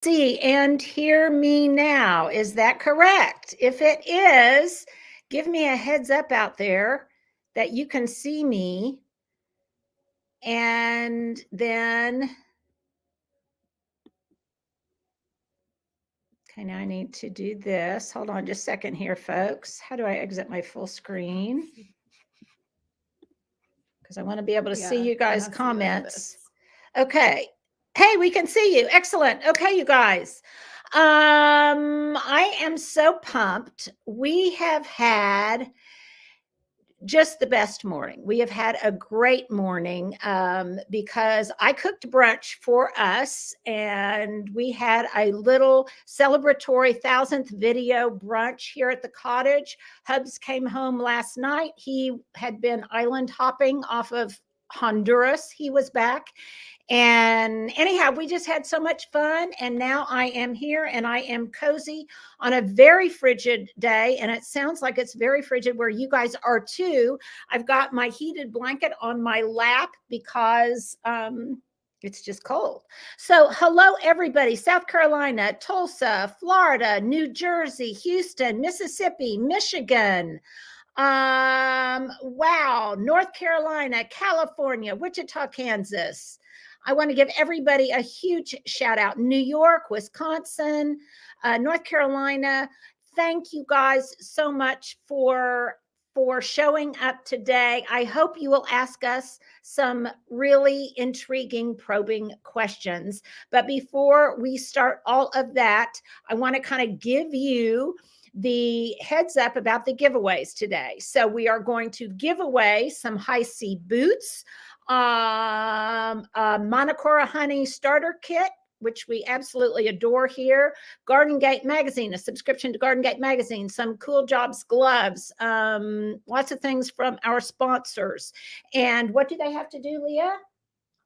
See and hear me now. Is that correct? If it is, give me a heads up out there that you can see me. And then, okay, now I need to do this. Hold on just a second here, folks. How do I exit my full screen? Because I want to be able to see you guys' comments. Okay. Hey, we can see you. Excellent. Okay, you guys. I am so pumped. We have had just the best morning. We have had a great morning because I cooked brunch for us, and we had a little celebratory 1,000th video brunch here at the cottage. Hubs came home last night. He had been island hopping off of Honduras. He was back. And anyhow, we just had so much fun. And now I am here and I am cozy on a very frigid day. And it sounds like it's very frigid where you guys are too. I've got my heated blanket on my lap because it's just cold. So hello, everybody. South Carolina, Tulsa, Florida, New Jersey, Houston, Mississippi, Michigan. Wow. North Carolina, California, Wichita, Kansas. I want to give everybody a huge shout out. New York, Wisconsin, North Carolina. Thank you guys so much for showing up today. I hope you will ask us some really intriguing, probing questions. But before we start all of that, I want to kind of give you the heads up about the giveaways today. So we are going to give away some high C boots, a Monocora Honey starter kit, which we absolutely adore here. Garden Gate magazine, a subscription to Garden Gate magazine, some Cool Jobs gloves, lots of things from our sponsors. And what do they have to do, Leah?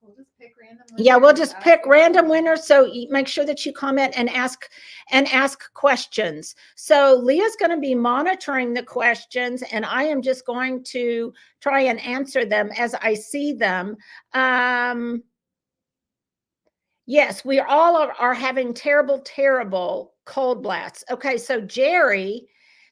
We'll just pick random winners. Yeah, we'll just pick random winners. So make sure that you comment and ask questions. So Leah's going to be monitoring the questions, and I am just going to try and answer them as I see them. Yes, we all are having terrible cold blasts. Okay, so Jerry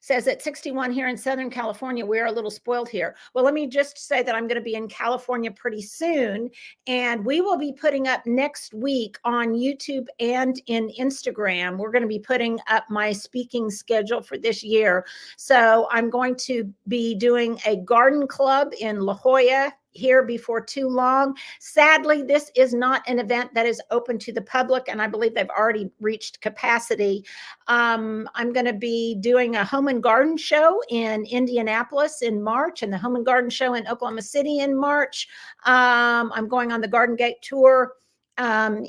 says at 61 here in Southern California, we're a little spoiled here. Well, let me just say that I'm going to be in California pretty soon, and we will be putting up next week on YouTube and in Instagram. We're going to be putting up my speaking schedule for this year. So I'm going to be doing a garden club in La Jolla here before too long. Sadly, this is not an event that is open to the public, and I believe they've already reached capacity. I'm going to be doing a home and garden show in Indianapolis in March, and the home and garden show in Oklahoma City in March. I'm going on the Garden Gate tour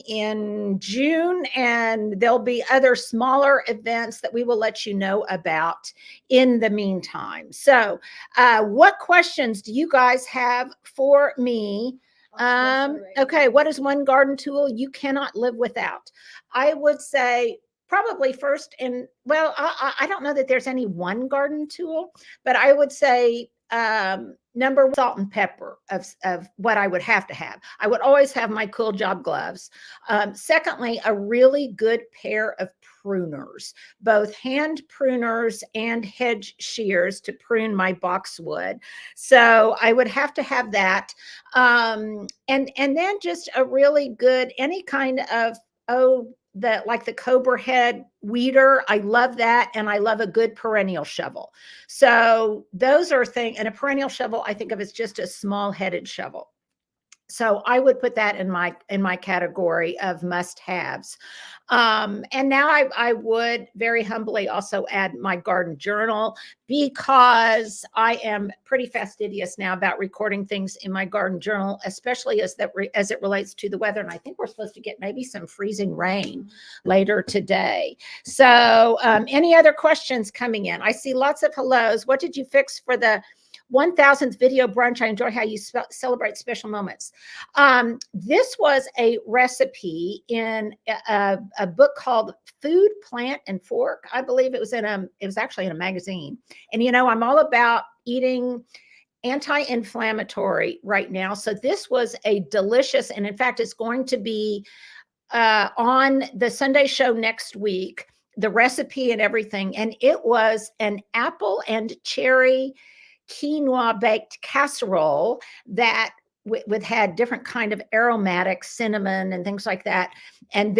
in June, and there'll be other smaller events that we will let you know about in the meantime. So what questions do you guys have for me? Okay, what is one garden tool you cannot live without? I would say probably first, and well, I don't know that there's any one garden tool, but I would say number one, salt and pepper of what I would have to have. I would always have my Cool Job gloves. Secondly, a really good pair of pruners, both hand pruners and hedge shears to prune my boxwood. So I would have to have that. And then just a really good, any kind of, like the Cobra head weeder. I love that. And I love a good perennial shovel. So those are things, and a perennial shovel I think of as just a small headed shovel. So I would put that in my category of must-haves. And now I would very humbly also add my garden journal, because I am pretty fastidious now about recording things in my garden journal, especially as it relates to the weather. And I think we're supposed to get maybe some freezing rain later today. So any other questions coming in? I see lots of hellos. What did you fix for the 1,000th video brunch? I enjoy how you celebrate special moments. This was a recipe in a book called Food, Plant, and Fork. I believe it was actually in a magazine. And you know, I'm all about eating anti-inflammatory right now. So this was a delicious, and in fact, it's going to be on the Sunday show next week, the recipe and everything. And it was an apple and cherry quinoa baked casserole that with had different kind of aromatic cinnamon and things like that, and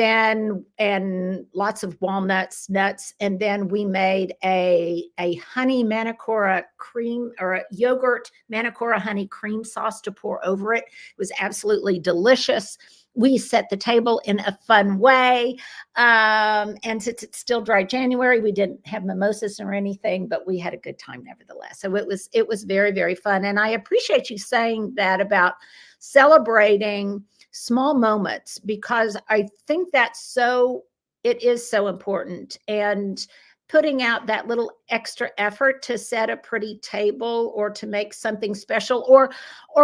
lots of walnuts, nuts, and then we made a honey manacora cream, or a yogurt manacora honey cream sauce to pour over it. It was absolutely delicious. We set the table in a fun way. And since it's still dry January, we didn't have mimosas or anything, but we had a good time nevertheless. So it was very, very fun. And I appreciate you saying that about celebrating small moments, because I think it is so important. And putting out that little extra effort to set a pretty table or to make something special, or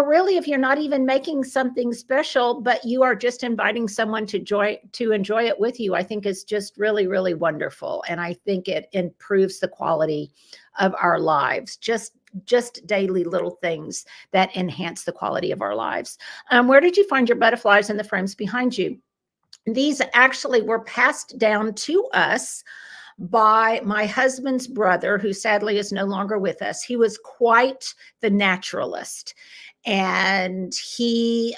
really, if you're not even making something special, but you are just inviting someone to enjoy it with you, I think is just really, really wonderful. And I think it improves the quality of our lives. Just daily little things that enhance the quality of our lives. Where did you find your butterflies in the frames behind you? These actually were passed down to us by my husband's brother, who sadly is no longer with us. He was quite the naturalist, and he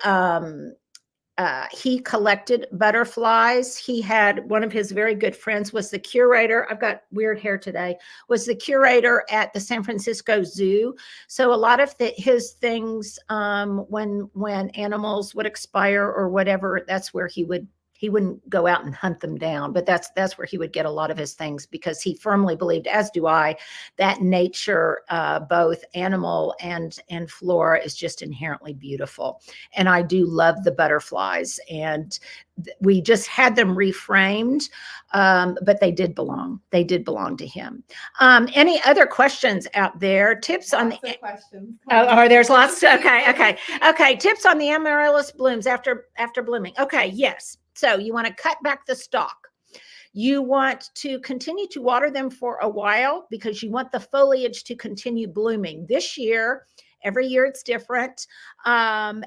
collected butterflies. He had one of his very good friends was the curator. I've got weird hair today. Was the curator at the San Francisco Zoo. So a lot of his things, when animals would expire or whatever, that's where he wouldn't go out and hunt them down, but that's where he would get a lot of his things, because he firmly believed, as do I, that nature, both animal and flora, is just inherently beautiful. And I do love the butterflies, and we just had them reframed, but they did belong to him. Any other questions out there? Tips on the questions. Oh, there's lots. Okay. Tips on the amaryllis blooms after blooming. Okay, yes. So you want to cut back the stalk. You want to continue to water them for a while, because you want the foliage to continue blooming. This year, every year it's different. And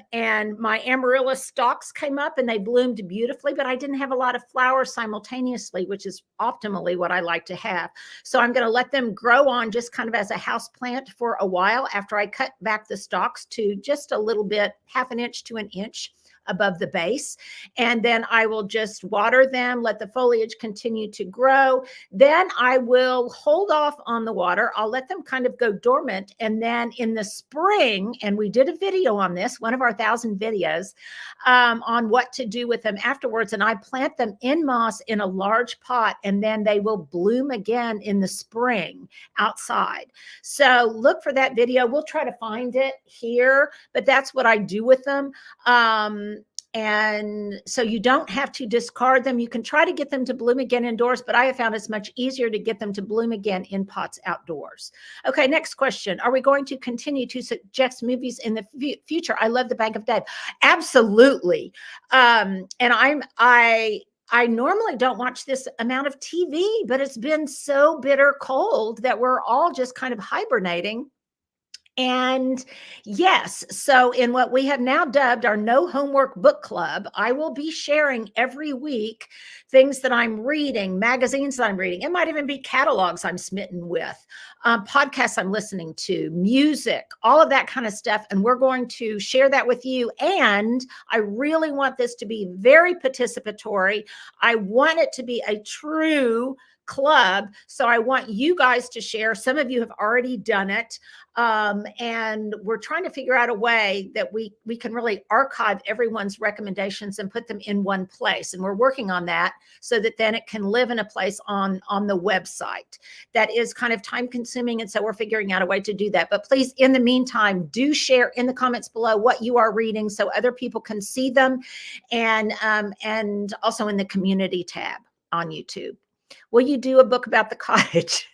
my amaryllis stalks came up and they bloomed beautifully, but I didn't have a lot of flowers simultaneously, which is optimally what I like to have. So I'm going to let them grow on just kind of as a house plant for a while after I cut back the stalks to just a little bit, half an inch to an inch above the base. And then I will just water them, let the foliage continue to grow. Then I will hold off on the water. I'll let them kind of go dormant. And then in the spring, and we did a video on this, one of our 1,000 videos, on what to do with them afterwards. And I plant them in moss in a large pot, and then they will bloom again in the spring outside. So look for that video. We'll try to find it here, but that's what I do with them. And so you don't have to discard them. You can try to get them to bloom again indoors, but I have found it's much easier to get them to bloom again in pots outdoors. Okay, next question. Are we going to continue to suggest movies in the future? I love The Bank of Dead. Absolutely. And I normally don't watch this amount of TV, but it's been so bitter cold that we're all just kind of hibernating. And yes, so in what we have now dubbed our No Homework Book Club, I will be sharing every week things that I'm reading, magazines that I'm reading. It might even be catalogs I'm smitten with, podcasts I'm listening to, music, all of that kind of stuff. And we're going to share that with you. And I really want this to be very participatory. I want it to be a true club. So I want you guys to share. Some of you have already done it. And we're trying to figure out a way that we can really archive everyone's recommendations and put them in one place. And we're working on that so that then it can live in a place on the website. That is kind of time consuming. And so we're figuring out a way to do that. But please, in the meantime, do share in the comments below what you are reading so other people can see them. And also in the community tab on YouTube. Will you do a book about the cottage?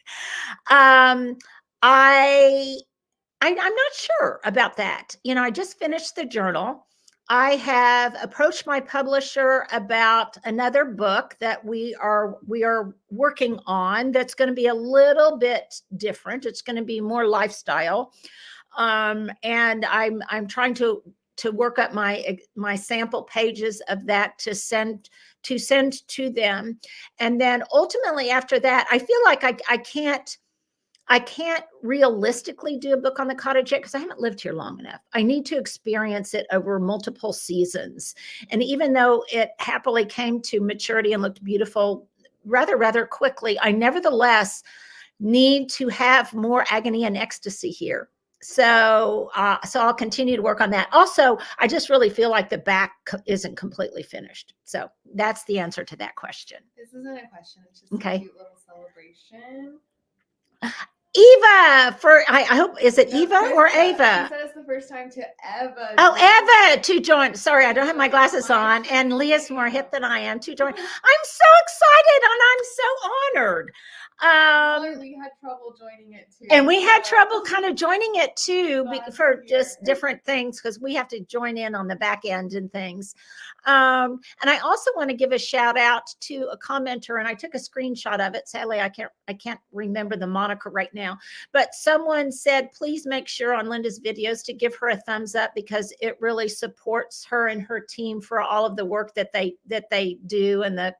I'm not sure about that. I just finished the journal. I have approached my publisher about another book that we are working on that's going to be a little bit different. It's going to be more lifestyle. And I'm trying to work up my sample pages of that to send to send to them. And then ultimately after that, I feel like I can't realistically do a book on the cottage yet because I haven't lived here long enough. I need to experience it over multiple seasons. And even though it happily came to maturity and looked beautiful rather quickly, I nevertheless need to have more agony and ecstasy here. So I'll continue to work on that. Also, I just really feel like the back isn't completely finished. So that's the answer to that question. This isn't a question. It's just Okay. a cute little celebration. Eva, I hope, is it Eva or Ava? She said it's the first time to Eva. Oh, Eva to join. Sorry, I don't have my glasses on. And Leah's more hip than I am to join. I'm so excited and I'm so honored. We had trouble joining it too. And we had trouble kind of joining it too for just year. different things because we have to join in on the back end and things. And I also want to give a shout out to a commenter, and I took a screenshot of it. Sadly, I can't remember the moniker right now, but someone said, please make sure on Linda's videos to give her a thumbs up because it really supports her and her team for all of the work that they do and the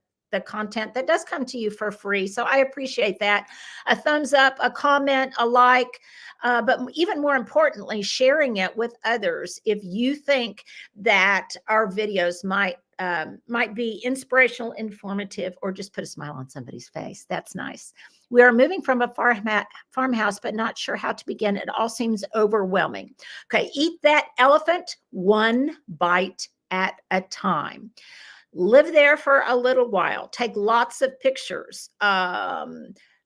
content that does come to you for free. So I appreciate that. A thumbs up, a comment, a like, but even more importantly, sharing it with others. If you think that our videos might be inspirational, informative, or just put a smile on somebody's face, that's nice. We are moving from a farmhouse, but not sure how to begin. It all seems overwhelming. Okay, eat that elephant one bite at a time. Live there for a little while. Take lots of pictures.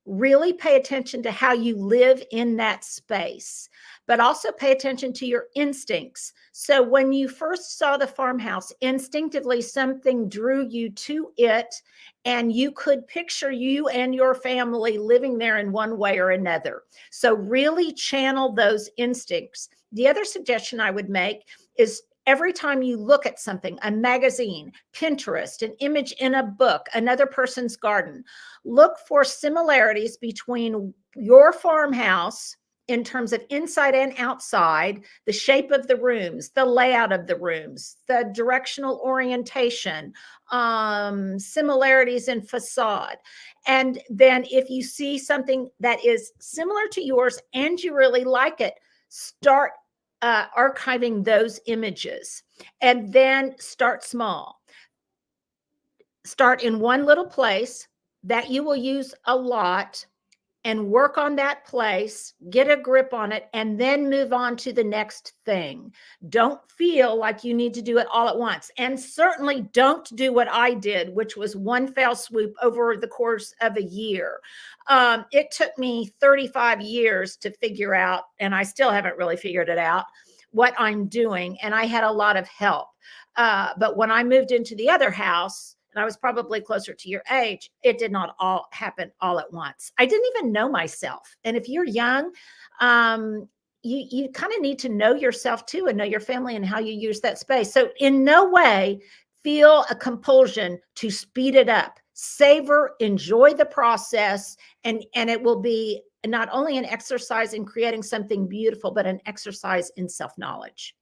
Really pay attention to how you live in that space, but also pay attention to your instincts. So when you first saw the farmhouse, instinctively something drew you to it, and you could picture you and your family living there in one way or another. So really channel those instincts. The other suggestion I would make is every time you look at something, a magazine, Pinterest, an image in a book, another person's garden, look for similarities between your farmhouse in terms of inside and outside, the shape of the rooms, the layout of the rooms, the directional orientation, similarities in facade. And then if you see something that is similar to yours and you really like it, start archiving those images, and then start small. Start in one little place that you will use a lot and work on that place, get a grip on it, and then move on to the next thing. Don't feel like you need to do it all at once. And certainly don't do what I did, which was one fell swoop over the course of a year. It took me 35 years to figure out, and I still haven't really figured it out, what I'm doing. And I had a lot of help. But when I moved into the other house, and I was probably closer to your age, it did not all happen all at once. I didn't even know myself. And if you're young, you kind of need to know yourself too, and know your family and how you use that space. So in no way feel a compulsion to speed it up. Savor, enjoy the process, and it will be not only an exercise in creating something beautiful, but an exercise in self-knowledge.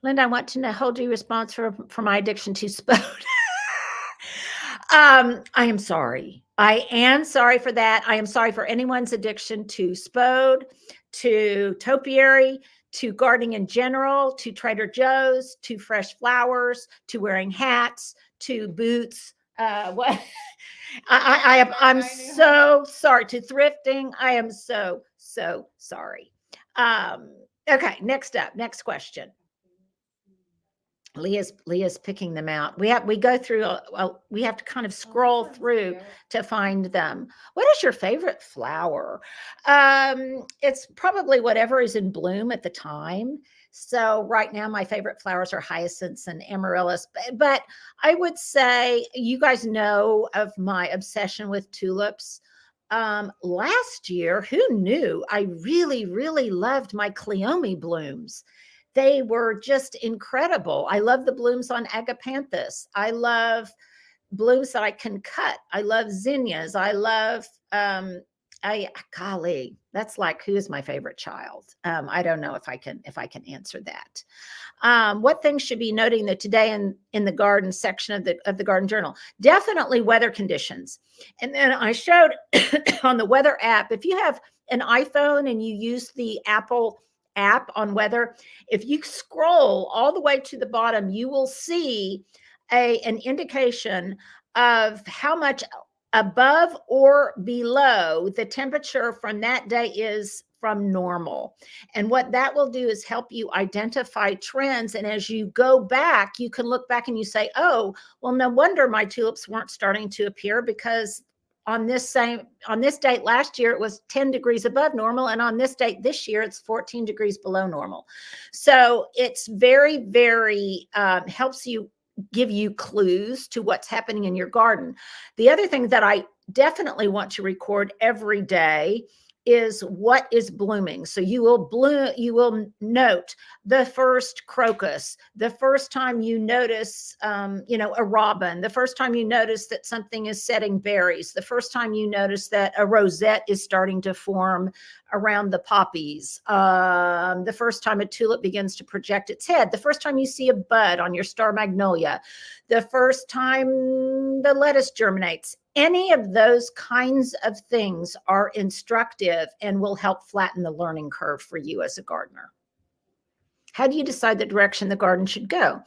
Linda, I want to know, hold your response for my addiction to Spode. I am sorry. I am sorry for that. I am sorry for anyone's addiction to Spode, to Topiary, to gardening in general, to Trader Joe's, to fresh flowers, to wearing hats, to boots. What? I'm so sorry. To thrifting. I am so sorry. Okay, next question. Leah's picking them out. We go through, we have to kind of scroll through to find them. What is your favorite flower? It's probably whatever is in bloom at the time. So right now my favorite flowers are hyacinths and amaryllis, but I would say, you guys know of my obsession with tulips. Last year, who knew? I really loved my Cleome blooms. They were just incredible. I love the blooms on agapanthus. I love blooms that I can cut. I love zinnias. I love Golly, that's like, who is my favorite child? I don't know if I can answer that. What things should be noting that today in the garden section of the garden journal? Definitely weather conditions. And then I showed on the weather app, if you have an iPhone and you use the Apple app on weather, if you scroll all the way to the bottom, you will see an indication of how much above or below the temperature from that day is from normal. And what that will do is help you identify trends. And as you go back, you can look back and you say, oh, well, no wonder my tulips weren't starting to appear, because on this date last year, it was 10 degrees above normal. And on this date this year, it's 14 degrees below normal. So it's very, very helps you, give you clues to what's happening in your garden. The other thing that I definitely want to record every day is what is blooming. So you will note the first crocus, the first time you notice, a robin, the first time you notice that something is setting berries, the first time you notice that a rosette is starting to form around the poppies, the first time a tulip begins to project its head, the first time you see a bud on your star magnolia, the first time the lettuce germinates. Any of those kinds of things are instructive and will help flatten the learning curve for you as a gardener. How do you decide the direction the garden should go?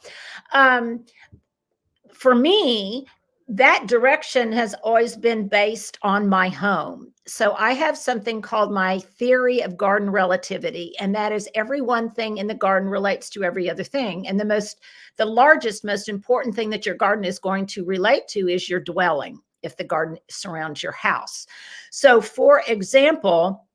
For me, that direction has always been based on my home. So I have something called my theory of garden relativity, and that is every one thing in the garden relates to every other thing. And the largest, most important thing that your garden is going to relate to is your dwelling, if the garden surrounds your house. So for example,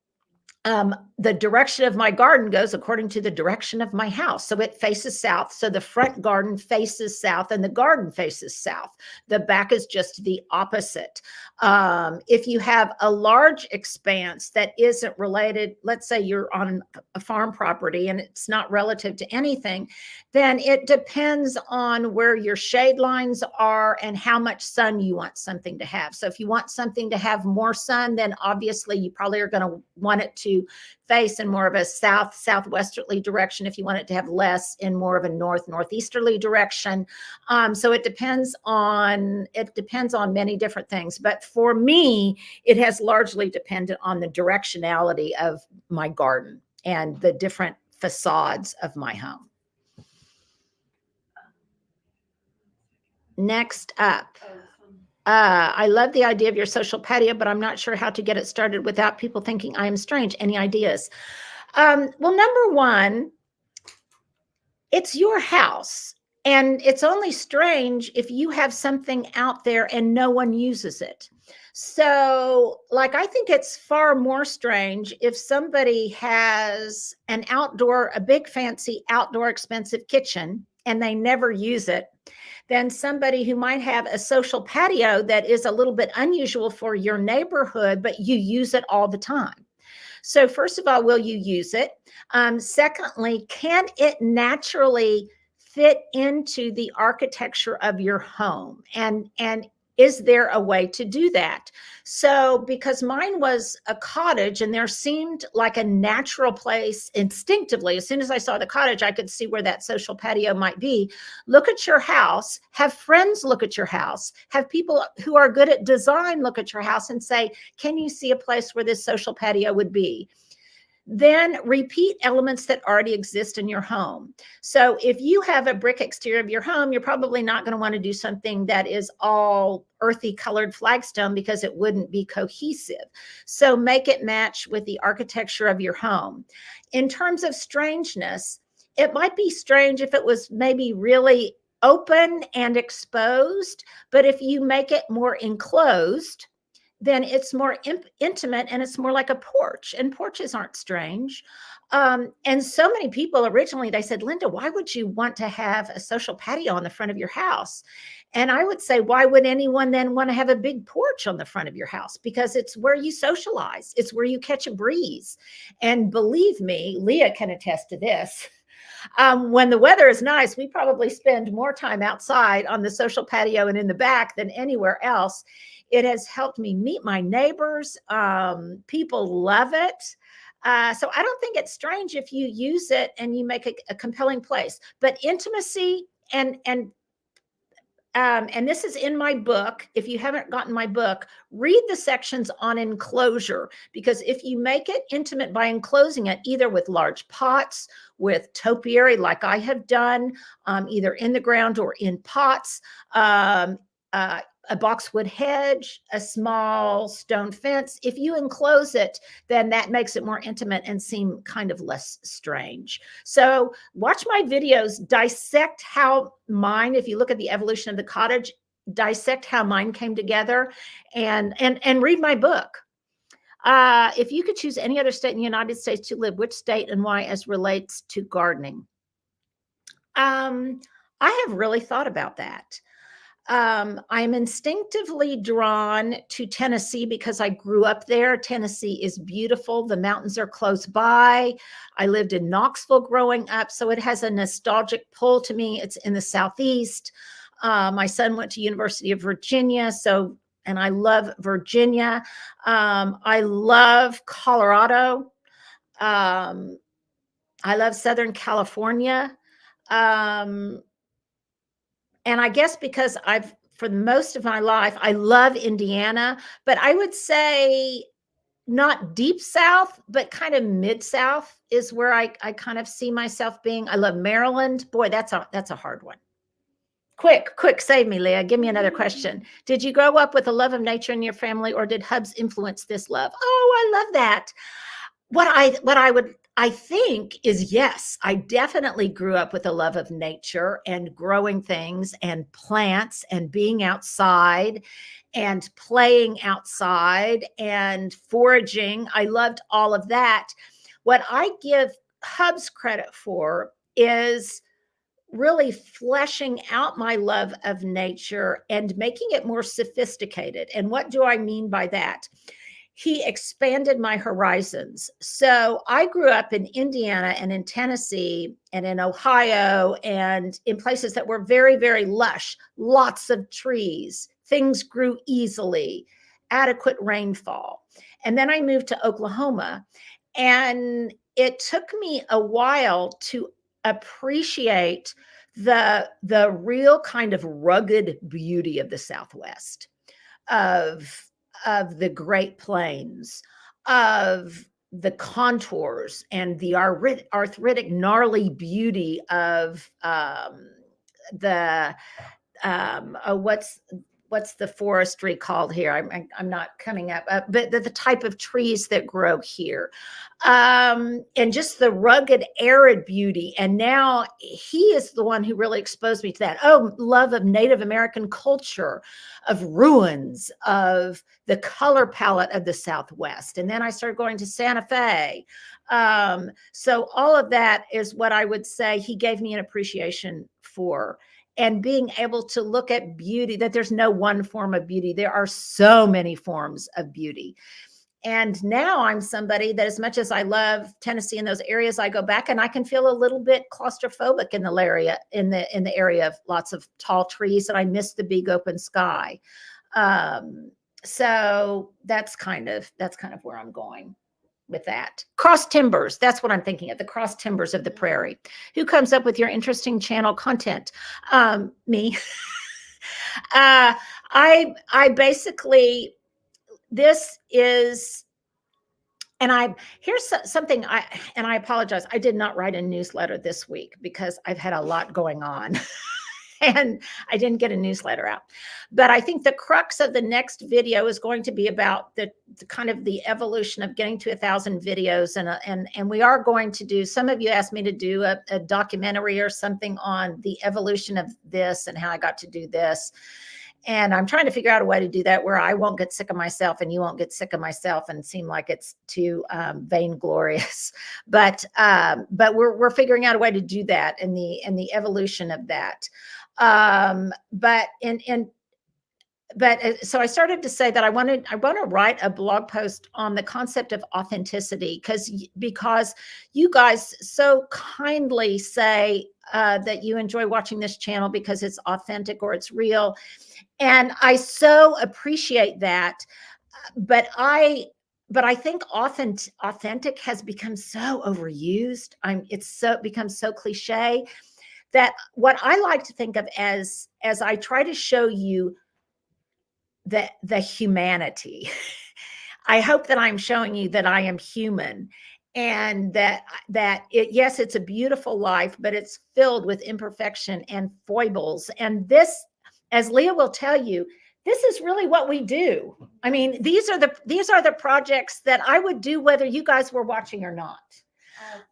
the direction of my garden goes according to the direction of my house. So it faces south. So the front garden faces south and the garden faces south. The back is just the opposite. If you have a large expanse that isn't related, let's say you're on a farm property and it's not relative to anything, then it depends on where your shade lines are and how much sun you want something to have. So if you want something to have more sun, then obviously you probably are going to want it to face in more of a southwesterly direction. If you want it to have less, in more of a northeasterly direction. So it depends on many different things. But for me, it has largely depended on the directionality of my garden and the different facades of my home. Next up. I love the idea of your social patio, but I'm not sure how to get it started without people thinking I am strange. Any ideas? Well, number one, it's your house, and it's only strange if you have something out there and no one uses it. So, I think it's far more strange if somebody has a big fancy outdoor expensive kitchen and they never use it, than somebody who might have a social patio that is a little bit unusual for your neighborhood, but you use it all the time. So first of all, will you use it? Secondly, can it naturally fit into the architecture of your home? And is there a way to do that? So, because mine was a cottage and there seemed like a natural place instinctively, as soon as I saw the cottage, I could see where that social patio might be. Look at your house, have friends look at your house, have people who are good at design look at your house and say, can you see a place where this social patio would be? Then repeat elements that already exist in your home. So if you have a brick exterior of your home, you're probably not going to want to do something that is all earthy colored flagstone because it wouldn't be cohesive. So make it match with the architecture of your home. In terms of strangeness, it might be strange if it was maybe really open and exposed, but if you make it more enclosed, then it's more intimate and it's more like a porch, and porches aren't strange. And so many people originally, they said, Linda, why would you want to have a social patio on the front of your house? And I would say, why would anyone then want to have a big porch on the front of your house? Because it's where you socialize. It's where you catch a breeze. And believe me, Leah can attest to this. When the weather is nice, we probably spend more time outside on the social patio and in the back than anywhere else. It has helped me meet my neighbors. People love it. So I don't think it's strange if you use it and you make a compelling place. But intimacy and this is in my book. If you haven't gotten my book, read the sections on enclosure, because if you make it intimate by enclosing it, either with large pots, with topiary, like I have done, either in the ground or in pots, a boxwood hedge, a small stone fence. If you enclose it, then that makes it more intimate and seem kind of less strange. So watch my videos, dissect how mine, if you look at the evolution of the cottage, dissect how mine came together, and read my book. If you could choose any other state in the United States to live, which state and why as relates to gardening? I have really thought about that. I'm instinctively drawn to Tennessee because I grew up there. Tennessee is beautiful. The mountains are close by. I lived in Knoxville growing up, so it has a nostalgic pull to me. It's in the Southeast. My son went to University of Virginia, and I love Virginia. I love Colorado. I love Southern California. And I guess because for most of my life, I love Indiana, but I would say not deep South, but kind of mid South is where I kind of see myself being. I love Maryland. Boy, that's a hard one. Quick, save me, Leah. Give me another question. Did you grow up with a love of nature in your family, or did hubs influence this love? Oh, I love that. I think is yes, I definitely grew up with a love of nature and growing things and plants and being outside and playing outside and foraging. I loved all of that. What I give hubs credit for is really fleshing out my love of nature and making it more sophisticated. And what do I mean by that? He expanded my horizons. So I grew up in Indiana and in Tennessee and in Ohio and in places that were very, very lush, lots of trees, things grew easily, adequate rainfall. And then I moved to Oklahoma, and it took me a while to appreciate the real kind of rugged beauty of the Southwest, of the Great Plains, of the contours and the arthritic, gnarly beauty of what's the forestry called here? I'm not coming up, but the type of trees that grow here, and just the rugged, arid beauty. And now he is the one who really exposed me to that. Oh, love of Native American culture, of ruins, of the color palette of the Southwest. And then I started going to Santa Fe. So all of that is what I would say he gave me an appreciation for. And being able to look at beauty, that there's no one form of beauty. There are so many forms of beauty. And now I'm somebody that, as much as I love Tennessee and those areas, I go back and I can feel a little bit claustrophobic in the area of lots of tall trees, and I miss the big open sky. So that's kind of where I'm going with that. Cross timbers, that's what I'm thinking of, the cross timbers of the prairie. Who comes up with your interesting channel content? Me. I basically, this is, and here's something, and I apologize, I did not write a newsletter this week because I've had a lot going on. And I didn't get a newsletter out. But I think the crux of the next video is going to be about the kind of the evolution of getting to 1,000 videos. And we are going to do, some of you asked me to do a documentary or something on the evolution of this and how I got to do this. And I'm trying to figure out a way to do that where I won't get sick of myself and you won't get sick of myself and seem like it's too vainglorious. But we're figuring out a way to do that and the evolution of that. But so I started to say that I want to write a blog post on the concept of authenticity, because you guys so kindly say that you enjoy watching this channel because it's authentic or it's real. And I so appreciate that. But I think authentic has become so overused. It's become so cliche that what I like to think of as I try to show you the humanity, I hope that I'm showing you that I am human, and that yes, it's a beautiful life, but it's filled with imperfection and foibles. And this, as Leah will tell you, this is really what we do. I mean, these are the projects that I would do whether you guys were watching or not.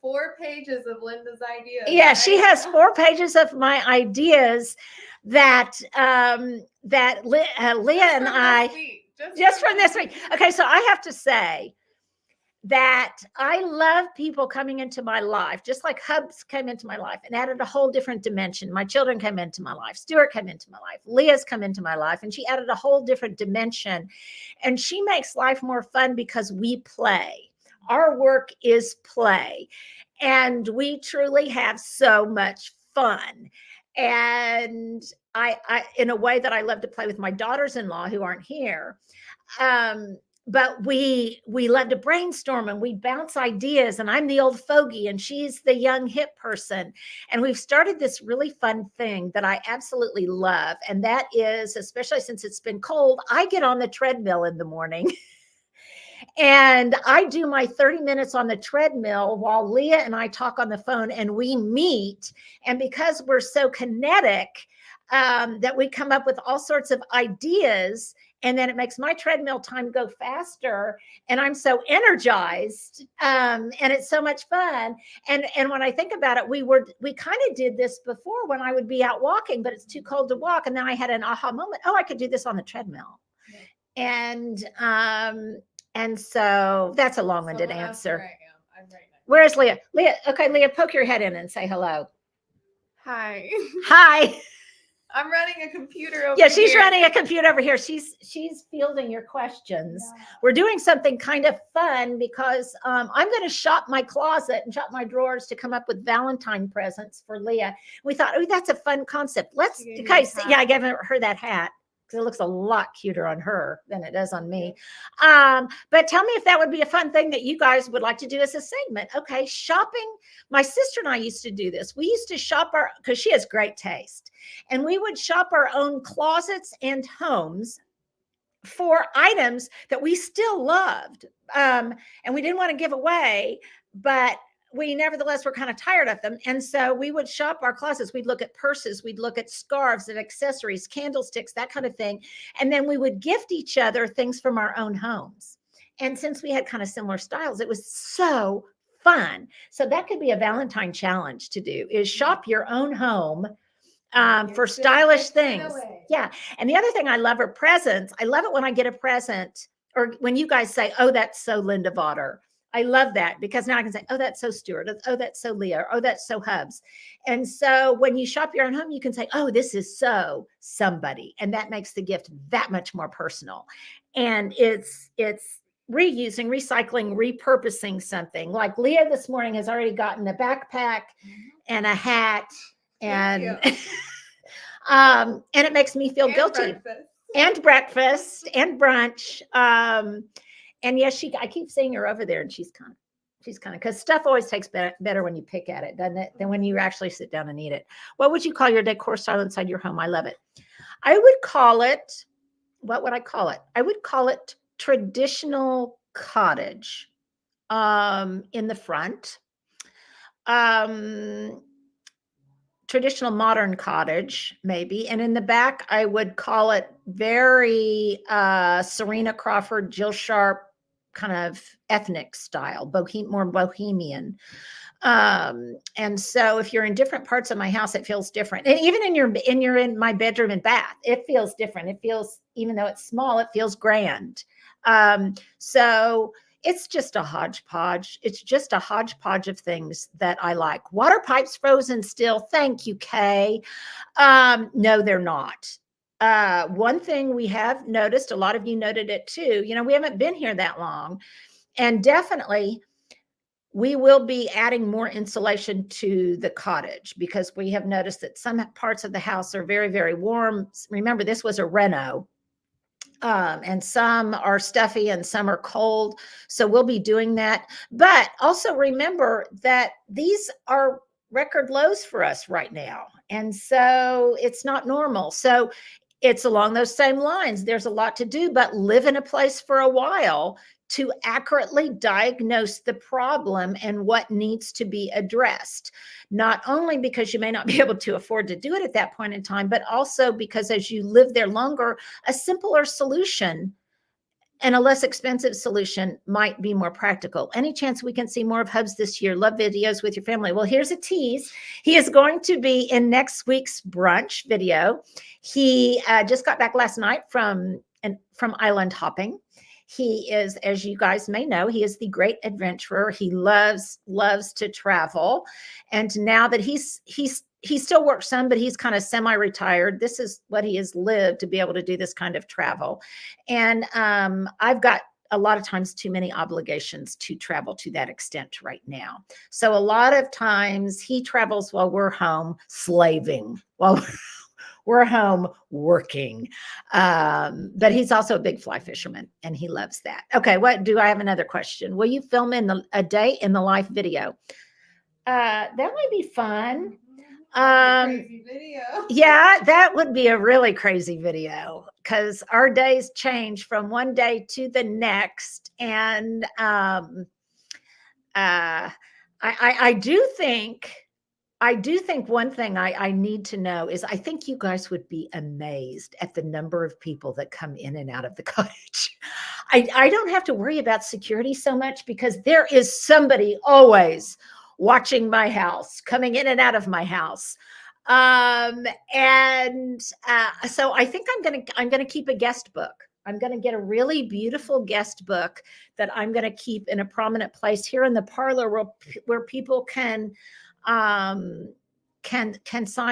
4 pages of Linda's ideas. Yeah, right? She has 4 pages of my ideas that Leah and I just from this week. Okay, so I have to say that I love people coming into my life, just like Hubs came into my life and added a whole different dimension. My children came into my life. Stuart came into my life. Leah's come into my life, and she added a whole different dimension. And she makes life more fun because we play. Our work is play. And we truly have so much fun. And I in a way that I love to play with my daughters-in-law who aren't here. But we love to brainstorm, and we bounce ideas, and I'm the old fogey and she's the young hip person. And we've started this really fun thing that I absolutely love. And that is, especially since it's been cold, I get on the treadmill in the morning and I do my 30 minutes on the treadmill while Leah and I talk on the phone, and we meet. And because we're so kinetic, that we come up with all sorts of ideas, and then it makes my treadmill time go faster, and I'm so energized, and it's so much fun. And when I think about it, we kind of did this before when I would be out walking, but it's too cold to walk, and then I had an aha moment. Oh, I could do this on the treadmill. Yeah. And so that's a long-winded answer. I'm right next. Where's Leah? Okay, Leah, poke your head in and say hello. Hi. Hi. I'm running a computer over here. Yeah, she's running a computer over here. She's fielding your questions. Yeah. We're doing something kind of fun because I'm going to shop my closet and shop my drawers to come up with Valentine presents for Leah. We thought, oh, that's a fun concept. I gave her that hat because it looks a lot cuter on her than it does on me. But tell me if that would be a fun thing that you guys would like to do as a segment. Okay, shopping. My sister and I used to do this. We used to shop because she has great taste. And we would shop our own closets and homes for items that we still loved. And we didn't want to give away, but we nevertheless were kind of tired of them. And so we would shop our closets. We'd look at purses, we'd look at scarves and accessories, candlesticks, that kind of thing. And then we would gift each other things from our own homes. And since we had kind of similar styles, it was so fun. So that could be a Valentine challenge to do, is shop your own home for stylish things. Yeah. And the other thing I love are presents. I love it when I get a present, or when you guys say, oh, that's so Linda Vaughter. I love that, because now I can say, oh, that's so Stuart. Oh, that's so Leah. Oh, that's so Hubs. And so when you shop your own home, you can say, oh, this is so somebody. And that makes the gift that much more personal. And it's reusing, recycling, repurposing something. Like Leah this morning has already gotten a backpack and a hat, and and it makes me feel guilty. Breakfast and brunch. And yes, I keep seeing her over there, and she's kind of, because stuff always takes better when you pick at it, doesn't it, than when you actually sit down and eat it. What would you call your decor style inside your home? I love it. I would call it, what would I call it? I would call it traditional cottage in the front. Traditional modern cottage, maybe. And in the back, I would call it very Serena Crawford, Jill Sharp, kind of ethnic style, more bohemian. And so if you're in different parts of my house, it feels different. And even in my bedroom and bath, it feels different. It feels, even though it's small, it feels grand. So it's just a hodgepodge. It's just a hodgepodge of things that I like. Water pipes frozen still. Thank you, Kay. No, they're not. one thing we have noticed, a lot of you noted it too, we haven't been here that long, and definitely we will be adding more insulation to the cottage because we have noticed that some parts of the house are very, very warm. Remember, this was a reno. And some are stuffy and some are cold. So we'll be doing that. But also remember that these are record lows for us right now. And so it's not normal. So it's along those same lines. There's a lot to do, but live in a place for a while to accurately diagnose the problem and what needs to be addressed. Not only because you may not be able to afford to do it at that point in time, but also because as you live there longer, a simpler solution and a less expensive solution might be more practical. Any chance we can see more of Hubs this year? Love videos with your family. Well, here's a tease. He is going to be in next week's brunch video. He just got back last night from island hopping. He is, as you guys may know, he is the great adventurer. He loves to travel. And now that he still works some, but he's kind of semi-retired. This is what he has lived to be able to do this kind of travel. And I've got a lot of times too many obligations to travel to that extent right now. So a lot of times he travels while we're home slaving, while we're home working. But he's also a big fly fisherman and he loves that. Okay, what do I have another question? Will you film a day in the life video? That might be fun. Crazy video. Yeah, that would be a really crazy video because our days change from one day to the next. And I do think one thing I need to know is I think you guys would be amazed at the number of people that come in and out of the cottage. I don't have to worry about security so much because there is somebody always watching my house, coming in and out of my house. So I think I'm gonna keep a guest book. I'm going to get a really beautiful guest book that I'm going to keep in a prominent place here in the parlor where people can sign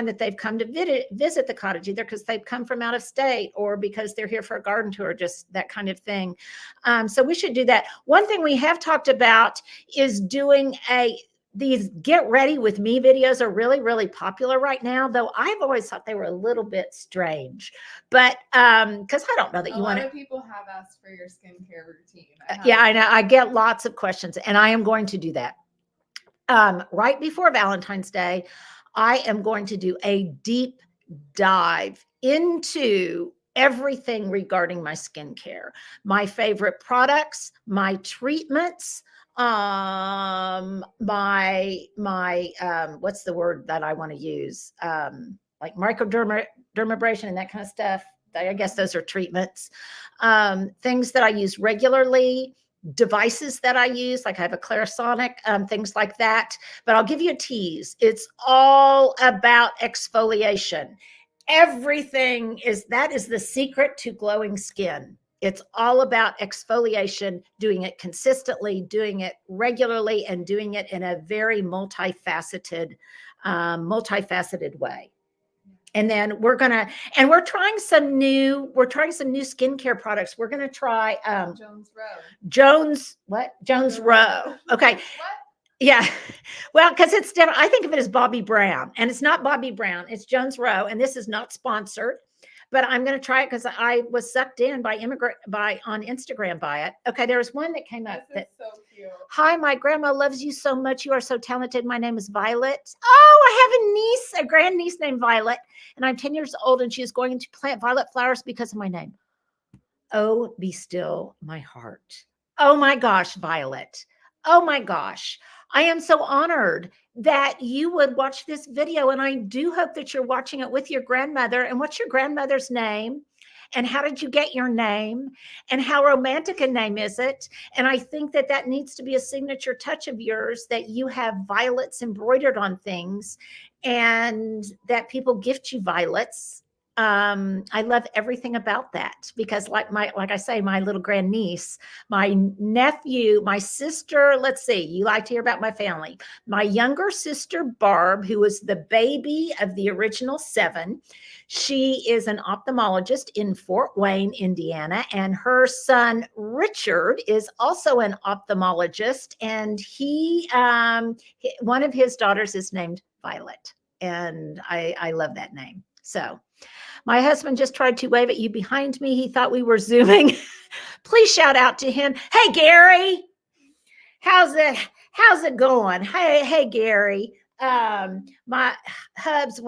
that they've come to visit the cottage, either because they've come from out of state or because they're here for a garden tour, just that kind of thing. So we should do that. One thing we have talked about is doing these get ready with me videos are really, really popular right now, though I've always thought they were a little bit strange, but because I don't know that you want to. A lot of people have asked for your skincare routine. Yeah, I know. I get lots of questions and I am going to do that. Right before Valentine's Day, I am going to do a deep dive into everything regarding my skincare, my favorite products, my treatments, my what's the word that I want to use? Like microdermabrasion and that kind of stuff. I guess those are treatments. Things that I use regularly, devices that I use, like I have a Clarisonic, things like that. But I'll give you a tease. It's all about exfoliation. Everything that is the secret to glowing skin. It's all about exfoliation, doing it consistently, doing it regularly, and doing it in a very multifaceted way. And then we're trying some new skincare products. We're going to try Jones Row. Okay. What? Yeah. Well, because it's different. I think of it as Bobbi Brown, and it's not Bobbi Brown. It's Jones Row, and this is not sponsored. But I'm going to try it because I was sucked in on Instagram by it. Okay, there was one that came up that so cute. Hi, my grandma loves you so much. You are so talented. My name is Violet. Oh, I have a grandniece named Violet, and I'm 10 years old, and she is going to plant violet flowers because of my name. Oh, be still my heart. Oh my gosh, Violet. Oh my gosh. I am so honored that you would watch this video. And I do hope that you're watching it with your grandmother. And what's your grandmother's name? And how did you get your name? And how romantic a name is it? And I think that needs to be a signature touch of yours, that you have violets embroidered on things and that people gift you violets I love everything about that because like I say, my little grandniece, my nephew, my sister, let's see, you like to hear about my family. My younger sister, Barb, who was the baby of the original 7, she is an ophthalmologist in Fort Wayne, Indiana, and her son, Richard, is also an ophthalmologist, and one of his daughters is named Violet, and I love that name. So my husband just tried to wave at you behind me. He thought we were Zooming. Please shout out to him. Hey, Gary, how's it going? Hey, Gary. My hubs,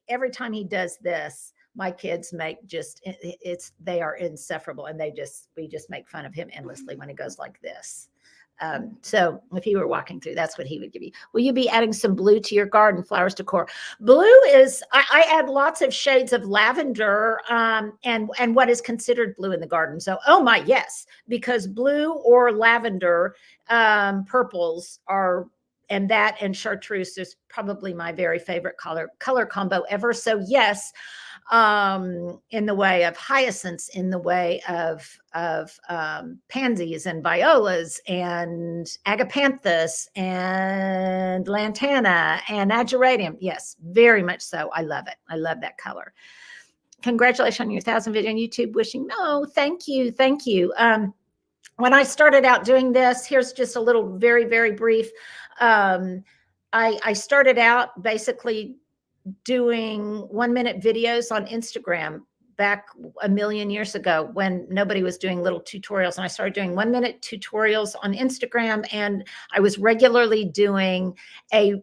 every time he does this, my kids make they are insufferable, and we just make fun of him endlessly when he goes like this. So if he were walking through, that's what he would give you. Will you be adding some blue to your garden flowers decor? Blue is, I add lots of shades of lavender, and what is considered blue in the garden. So, oh my, yes, because blue or lavender, purples are, and that and chartreuse is probably my very favorite color combo ever. So yes, in the way of hyacinths, in the way of pansies and violas and agapanthus and lantana and ageratum. Yes, very much so. I love it. I love that color. Congratulations on your 1,000 video on YouTube. Wishing, no, thank you. Thank you. When I started out doing this, here's just a little very, very brief. I started out basically doing 1-minute videos on Instagram back a million years ago when nobody was doing little tutorials. And I started doing 1-minute tutorials on Instagram, and I was regularly doing a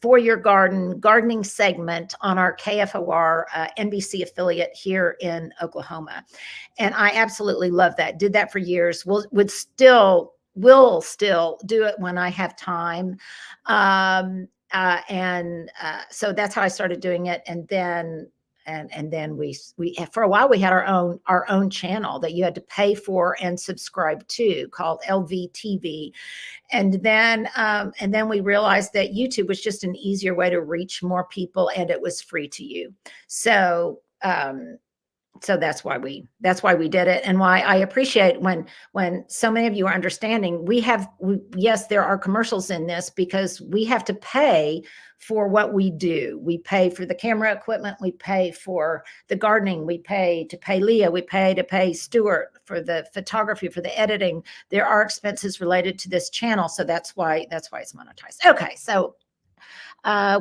For Your gardening segment on our KFOR NBC affiliate here in Oklahoma. And I absolutely love that. Did that for years. Will still do it when I have time. So that's how I started doing it. And then we for a while we had our own channel that you had to pay for and subscribe to, called LVTV. And then we realized that YouTube was just an easier way to reach more people, and it was free to you. So that's why we did it, and why I appreciate when so many of you are understanding. Yes, there are commercials in this because we have to pay for what we do. We pay for the camera equipment, we pay for the gardening, we pay to pay Leah, we pay to pay Stuart for the photography, for the editing. There are expenses related to this channel, so that's why it's monetized. Okay, so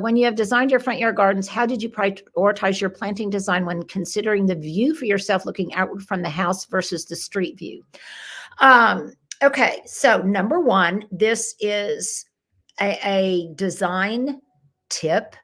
when you have designed your front yard gardens, how did you prioritize your planting design when considering the view for yourself looking outward from the house versus the street view? Okay, so number one, this is a design tip,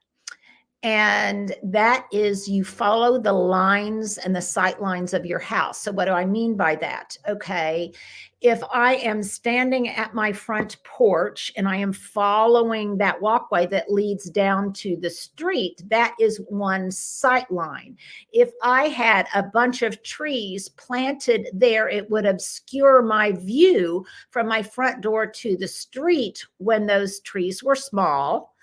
and that is you follow the lines and the sight lines of your house. So what do I mean by that? Okay, if I am standing at my front porch and I am following that walkway that leads down to the street, that is one sight line. If I had a bunch of trees planted there, it would obscure my view from my front door to the street when those trees were small.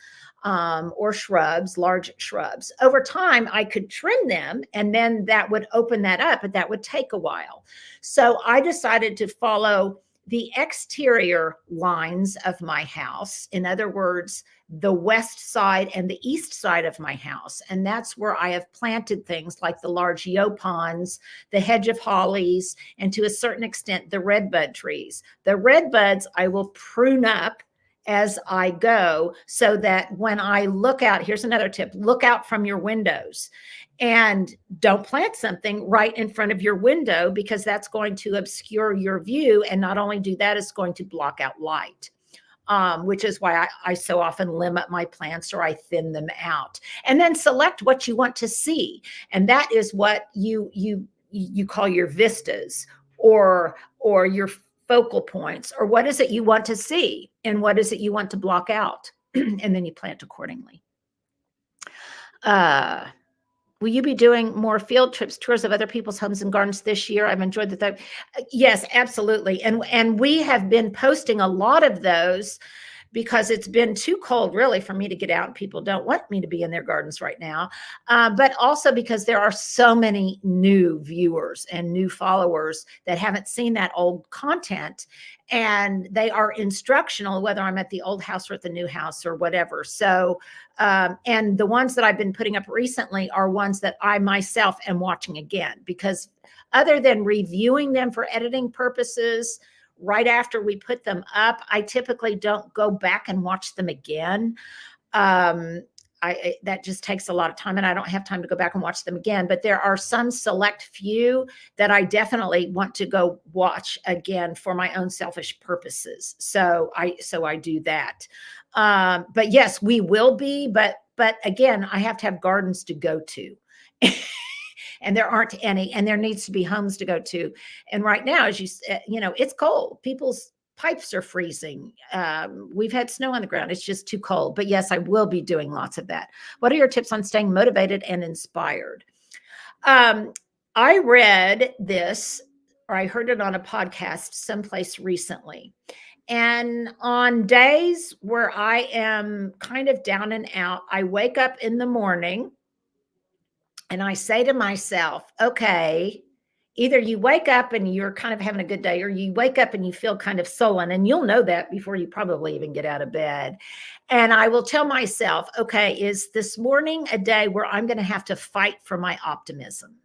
Or shrubs, large shrubs. Over time, I could trim them, and then that would open that up, but that would take a while. So I decided to follow the exterior lines of my house. In other words, the west side and the east side of my house. And that's where I have planted things like the large yaupons, the hedge of hollies, and to a certain extent, the redbud trees. The redbuds I will prune up as I go, so that when I look out, here's another tip, look out from your windows and don't plant something right in front of your window, because that's going to obscure your view. And not only do that, it's going to block out light, which is why I so often limit my plants or I thin them out. And then select what you want to see. And that is what you call your vistas, or your focal points, or what is it you want to see and what is it you want to block out, and then you plant accordingly. Will you be doing more field trips, tours of other people's homes and gardens this year? I've enjoyed yes, absolutely. And we have been posting a lot of those because it's been too cold really for me to get out and people don't want me to be in their gardens right now. But also because there are so many new viewers and new followers that haven't seen that old content, and they are instructional, whether I'm at the old house or at the new house or whatever. So, and the ones that I've been putting up recently are ones that I myself am watching again, because other than reviewing them for editing purposes, right after we put them up, I typically don't go back and watch them again. That just takes a lot of time, and I don't have time to go back and watch them again. But there are some select few that I definitely want to go watch again for my own selfish purposes. So I do that. But yes, we will be. But again, I have to have gardens to go to. And there aren't any, and there needs to be homes to go to. And right now, as you said, it's cold. People's pipes are freezing. We've had snow on the ground. It's just too cold. But yes, I will be doing lots of that. What are your tips on staying motivated and inspired? I read this, or I heard it on a podcast someplace recently. And on days where I am kind of down and out, I wake up in the morning and I say to myself, okay, either you wake up and you're kind of having a good day, or you wake up and you feel kind of sullen, and you'll know that before you probably even get out of bed. And I will tell myself, okay, is this morning a day where I'm going to have to fight for my optimism?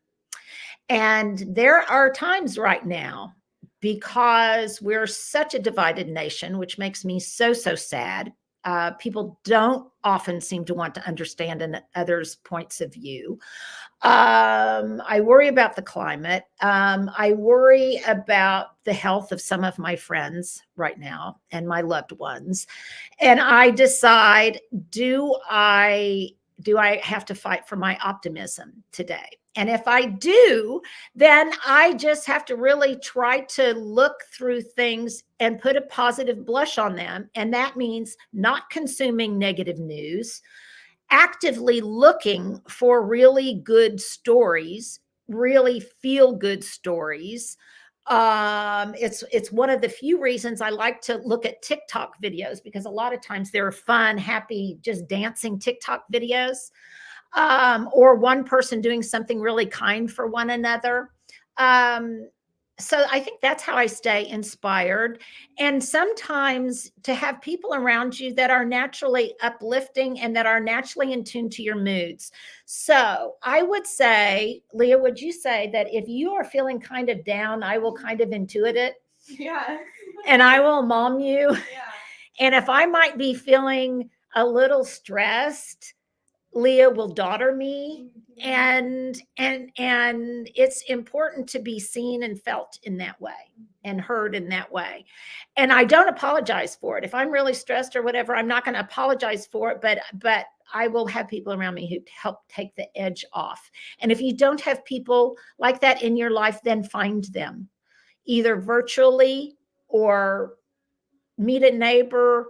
And there are times right now, because we're such a divided nation, which makes me so sad. People don't often seem to want to understand others' points of view. I worry about the climate. I worry about the health of some of my friends right now and my loved ones. And I decide, do I have to fight for my optimism today? And if I do, then I just have to really try to look through things and put a positive blush on them. And that means not consuming negative news, actively looking for really good stories, really feel good stories. It's one of the few reasons I like to look at TikTok videos, because a lot of times they're fun, happy, just dancing TikTok videos. Or one person doing something really kind for one another. So I think that's how I stay inspired. And sometimes to have people around you that are naturally uplifting and that are naturally in tune to your moods. So I would say, Leah, would you say that if you are feeling kind of down, I will kind of intuit it? Yeah. And I will mom you. Yeah. And if I might be feeling a little stressed, Leah will daughter me. And it's important to be seen and felt in that way and heard in that way. And I don't apologize for it. If I'm really stressed or whatever, I'm not going to apologize for it, but I will have people around me who help take the edge off. And if you don't have people like that in your life, then find them either virtually, or meet a neighbor,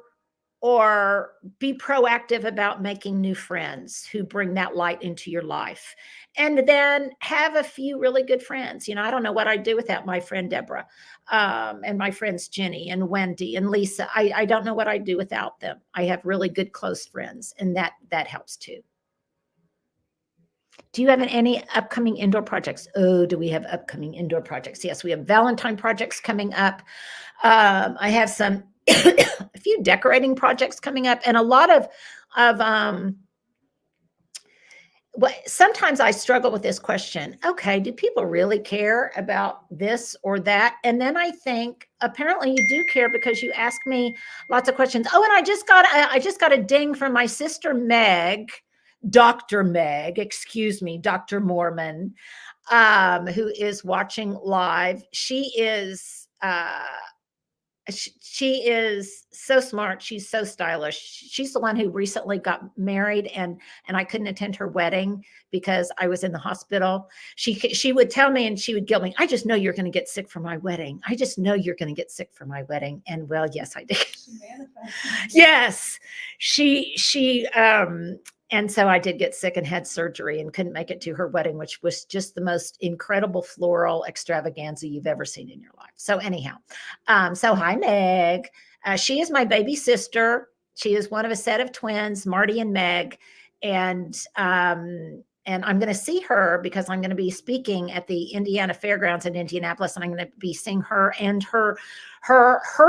or be proactive about making new friends who bring that light into your life. And then have a few really good friends. I don't know what I'd do without my friend Deborah, and my friends Jenny and Wendy and Lisa. I don't know what I'd do without them. I have really good close friends, and that helps too. Do you have any upcoming indoor projects? Oh, do we have upcoming indoor projects? Yes, we have Valentine projects coming up. I have some a few decorating projects coming up, and a lot of what sometimes I struggle with this question. Okay, do people really care about this or that? And then I think apparently you do care, because you ask me lots of questions. Oh, and I just got a ding from my sister Meg, Dr. Meg, excuse me, Dr. Mormon, who is watching live. She is so smart. She's so stylish. She's the one who recently got married, and I couldn't attend her wedding because I was in the hospital. She would tell me, and she would guilt me. I just know you're going to get sick for my wedding. I just know you're going to get sick for my wedding. And well, yes, I did. Yes, and so I did get sick and had surgery and couldn't make it to her wedding, which was just the most incredible floral extravaganza you've ever seen in your life. So anyhow, so hi, Meg. She is my baby sister. She is one of a set of twins, Marty and Meg. And I'm going to see her because I'm going to be speaking at the Indiana Fairgrounds in Indianapolis, and I'm going to be seeing her and her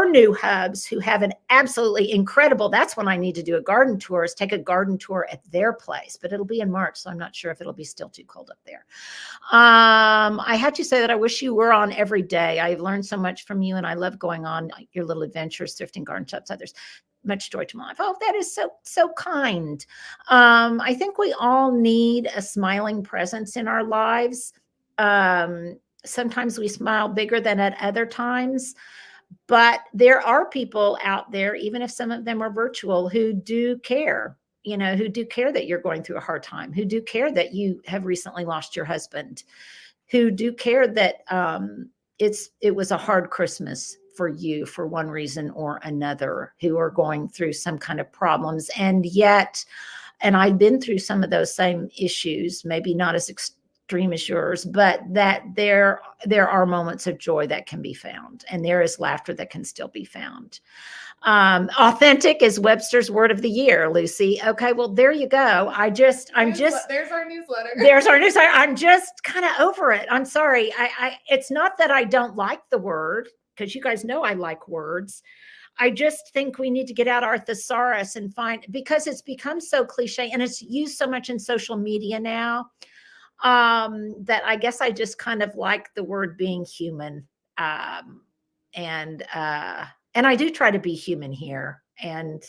new hubs, who have an absolutely incredible. That's when I need to do a garden tour, is take a garden tour at their place, but it'll be in March, so I'm not sure if it'll be still too cold up there. I had to say that I wish you were on every day. I've learned so much from you, and I love going on your little adventures, thrifting, garden shops, others. Much joy to my life. Oh, that is so kind. I think we all need a smiling presence in our lives. Sometimes we smile bigger than at other times, but there are people out there, even if some of them are virtual, who do care, who do care that you're going through a hard time, who do care that you have recently lost your husband, who do care that it was a hard Christmas for you for one reason or another, who are going through some kind of problems. And I've been through some of those same issues, maybe not as extreme as yours, but that there are moments of joy that can be found, and there is laughter that can still be found. Authentic is Webster's word of the year, Lucy. Okay, well, there you go. There's our newsletter. There's our newsletter. I'm just kind of over it. I'm sorry. It's not that I don't like the word, because you guys know I like words. I just think we need to get out our thesaurus and because it's become so cliche and it's used so much in social media now, that I guess I just kind of like the word being human. And I do try to be human here and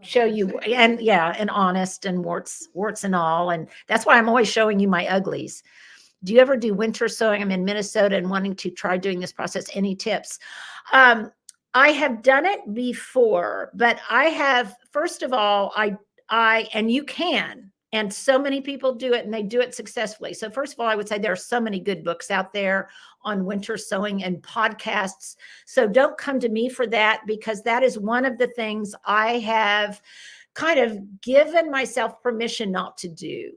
show you, and honest, and warts and all. And that's why I'm always showing you my uglies. Do you ever do winter sewing? I'm in Minnesota and wanting to try doing this process. Any tips? I have done it before, but I have, first of all, and you can, and so many people do it and they do it successfully. So first of all, I would say there are so many good books out there on winter sewing and podcasts. So don't come to me for that, because that is one of the things I have kind of given myself permission not to do.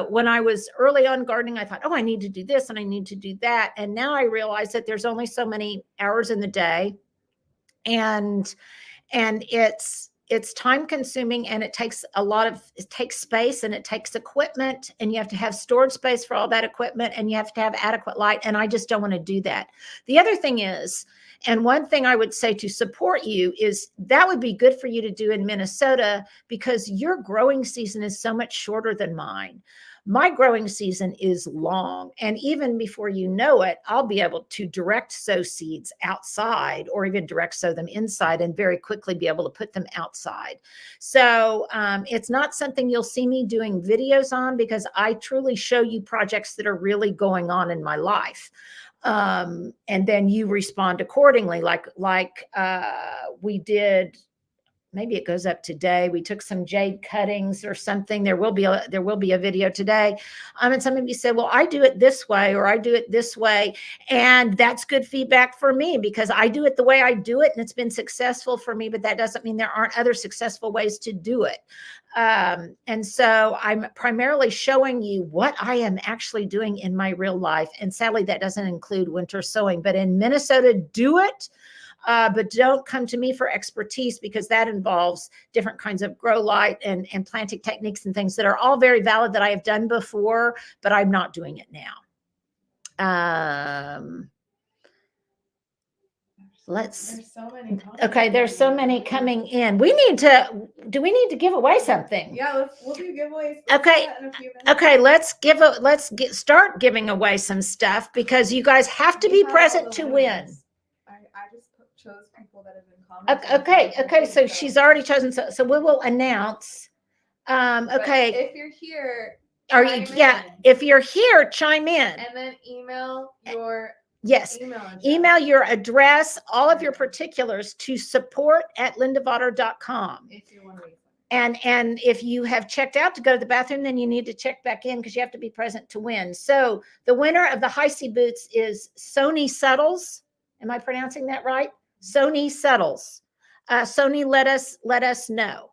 When I was early on gardening, I thought, oh, I need to do this and I need to do that. And now I realize that there's only so many hours in the day, and it's time consuming, and it takes space, and it takes equipment, and you have to have storage space for all that equipment, and you have to have adequate light. And I just don't want to do that. The other thing is, and one thing I would say to support you is that would be good for you to do in Minnesota, because your growing season is so much shorter than mine. My growing season is long, and even before you know it, I'll be able to direct sow seeds outside, or even direct sow them inside, and very quickly be able to put them outside. So it's not something you'll see me doing videos on, because I truly show you projects that are really going on in my life. And then you respond accordingly, like we did. Maybe it goes up today. We took some jade cuttings or something. There will be a video today. And some of you said, well, I do it this way, or I do it this way. And that's good feedback for me, because I do it the way I do it, and it's been successful for me, but that doesn't mean there aren't other successful ways to do it. And so I'm primarily showing you what I am actually doing in my real life. And sadly, that doesn't include winter sewing, but in Minnesota, do it. But don't come to me for expertise, because that involves different kinds of grow light and planting techniques and things that are all very valid, that I have done before, but I'm not doing it now. There's so many. Okay, there's so many coming in. Do we need to give away something? Yeah, we'll do giveaways. Okay. Start giving away some stuff, because you guys have to be present to win. I just chose people that have been commenting. Okay. So she's already chosen. So we will announce. Okay. But if you're here, if you're here, chime in. And then email your email your address, all of your particulars, to support@lindavotto.com. If you want to read. And if you have checked out to go to the bathroom, then you need to check back in, because you have to be present to win. So the winner of the high C boots is Sony Settles. Am I pronouncing that right? Sony Settles. Sony, let us know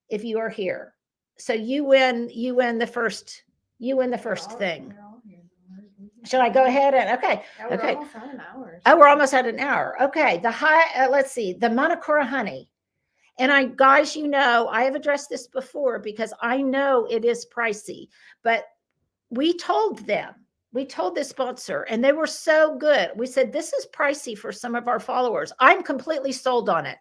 if you are here. So you win the first thing. Shall I go ahead and okay? Yeah, we're almost at an hour. Oh, we're almost at an hour. Okay. Let's see. The Monokura honey. And guys, I have addressed this before because I know it is pricey, but we told this sponsor, and they were so good. We said, this is pricey for some of our followers. I'm completely sold on it.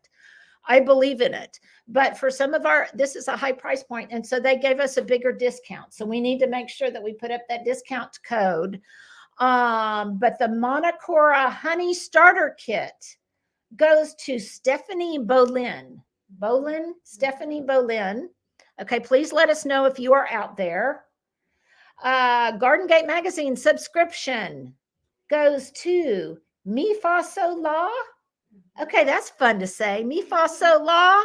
I believe in it. But for some of this is a high price point. And so they gave us a bigger discount. So we need to make sure that we put up that discount code. But the Monocora Honey Starter Kit goes to Stephanie Bolin. Stephanie Bolin. Okay, please let us know if you are out there. Garden Gate Magazine subscription goes to Mi Fa So La. Okay, that's fun to say. Mi Fa So La.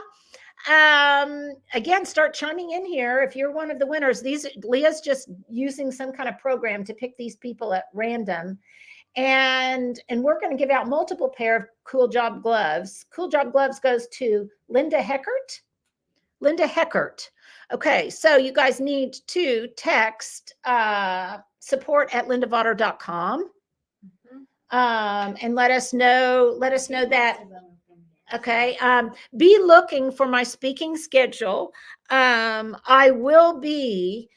Again, start chiming in here if you're one of the winners. Leah's just using some kind of program to pick these people at random. And we're going to give out multiple pair of Cool Job gloves. Cool Job gloves goes to Linda Heckert. Okay, so you guys need to text support@lindavotter.com and let us know that. Okay, be looking for my speaking schedule. I will be.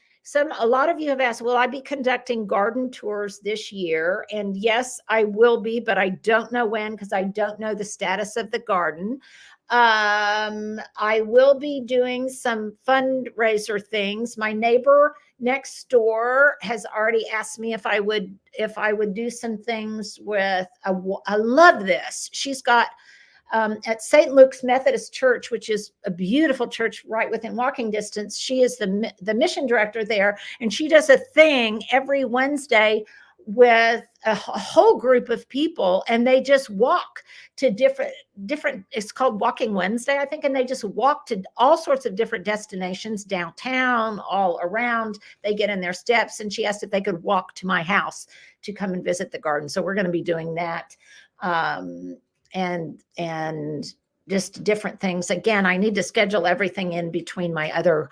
A lot of you have asked, will I be conducting garden tours this year? And yes, I will be, but I don't know when because I don't know the status of the garden. I will be doing some fundraiser things. My neighbor next door has already asked me if I would do some things with I love this. She's got at St. Luke's Methodist Church, which is a beautiful church right within walking distance. She is the mission director there, and she does a thing every Wednesday with a whole group of people, and they just walk to different, it's called Walking Wednesday, I think, and they just walk to all sorts of different destinations downtown, all around. They get in their steps, and she asked if they could walk to my house to come and visit the garden. So we're going to be doing that. And just different things. Again, I need to schedule everything in between my other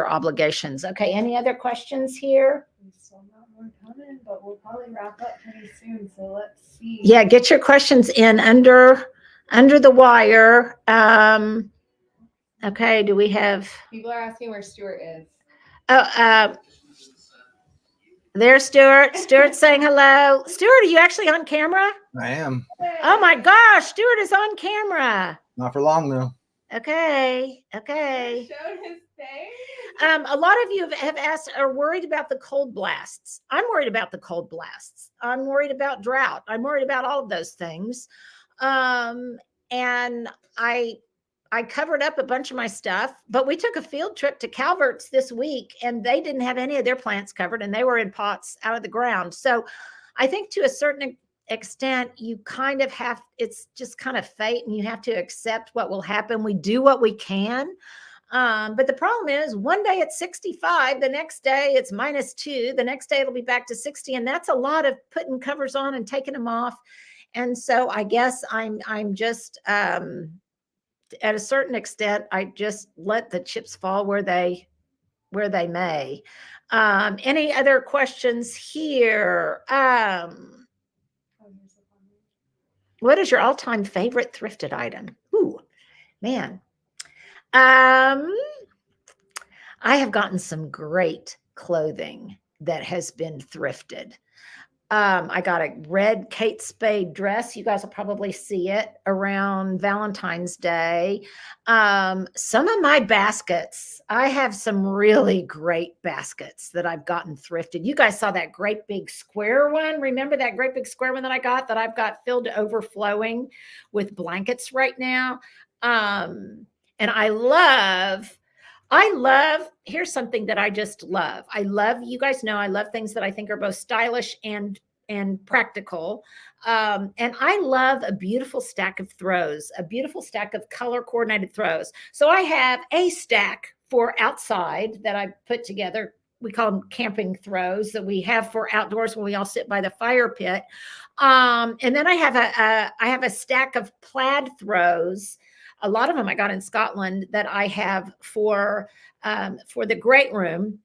obligations. Okay, any other questions here? Still not more coming, but we'll probably wrap up pretty soon. So let's see. Yeah, get your questions in under the wire. Okay, do we have? People are asking where Stuart is. Oh, there's Stuart. Stuart's saying hello. Stuart, are you actually on camera? I am. Oh my gosh, Stuart is on camera. Not for long though. Okay. Showed his face. A lot of you have asked, are worried about the cold blasts. I'm worried about the cold blasts. I'm worried about drought. I'm worried about all of those things. And I covered up a bunch of my stuff, but we took a field trip to Calvert's this week, and they didn't have any of their plants covered, and they were in pots out of the ground. So I think to a certain extent, you kind of have, it's just kind of fate, and you have to accept what will happen. We do what we can. But the problem is, one day it's 65, the next day it's -2, the next day it'll be back to 60. And that's a lot of putting covers on and taking them off. And so I guess I'm just, at a certain extent, I just let the chips fall where they may. Any other questions here? What is your all-time favorite thrifted item? Ooh, man. I have gotten some great clothing that has been thrifted. I got a red Kate Spade dress. You guys will probably see it around Valentine's Day. Some of my baskets, I have some really great baskets that I've gotten thrifted. You guys saw that great big square one. Remember that great big square one that I've got filled to overflowing with blankets right now. And I love, here's something that I just love. You guys know, I love things that I think are both stylish and practical. And I love a beautiful stack of throws, a beautiful stack of color coordinated throws. So I have a stack for outside that I put together. We call them camping throws that we have for outdoors when we all sit by the fire pit. And then I have a stack of plaid throws. A lot of them I got in Scotland that I have for the great room.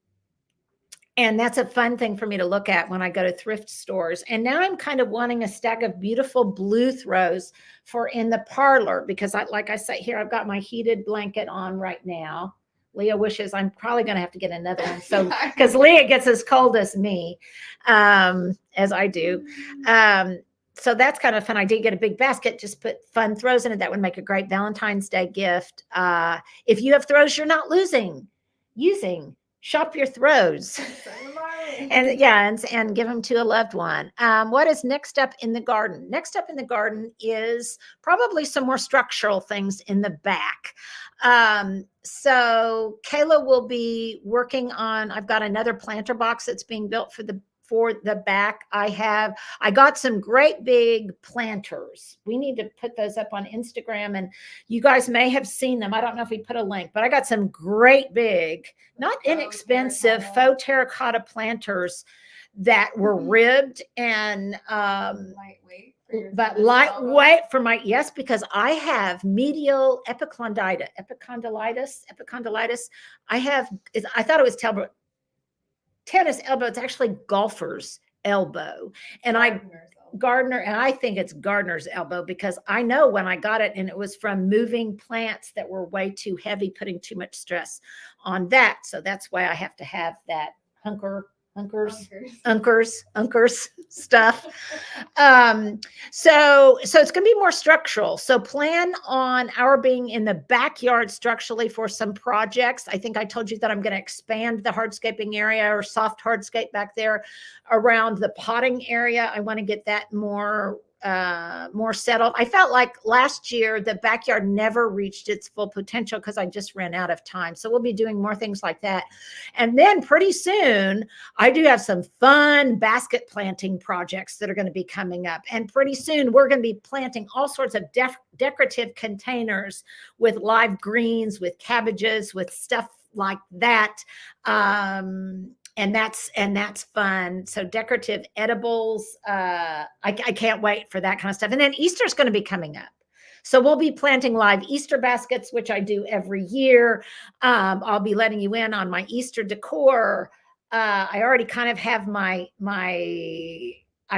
And that's a fun thing for me to look at when I go to thrift stores. And now I'm kind of wanting a stack of beautiful blue throws for in the parlor because like I say here, I've got my heated blanket on right now. Leah wishes I'm probably going to have to get another one. So, because Leah gets as cold as me, as I do. So that's kind of fun. I did get a big basket, just put fun throws in it. That would make a great Valentine's Day gift. If you have throws you're not using, shop your throws. And yeah, and give them to a loved one. What is next up in the garden? Next up in the garden is probably some more structural things in the back. So Kayla will be working on, I've got another planter box that's being built for the back. I got some great big planters. We need to put those up on Instagram, and you guys may have seen them. I don't know if we put a link, but I got some great big, not inexpensive faux terracotta planters that were ribbed and lightweight. But lightweight for my, yes, because I have medial epicondylitis. I thought it was tennis elbow. It's actually golfer's elbow. And Gardner, and I think it's Gardner's elbow because I know when I got it and it was from moving plants that were way too heavy, putting too much stress on that. So that's why I have to have that uncers stuff. So it's going to be more structural. So plan on our being in the backyard structurally for some projects. I think I told you that I'm going to expand the hardscaping area or soft hardscape back there around the potting area. I want to get that more settled. I felt like last year the backyard never reached its full potential because I just ran out of time. So we'll be doing more things like that. And then pretty soon I do have some fun basket planting projects that are going to be coming up. And pretty soon we're going to be planting all sorts of decorative containers with live greens, with cabbages, with stuff like that. And that's fun. So decorative edibles. I can't wait for that kind of stuff. And then Easter's going to be coming up. So we'll be planting live Easter baskets, which I do every year. I'll be letting you in on my Easter decor. I already kind of have I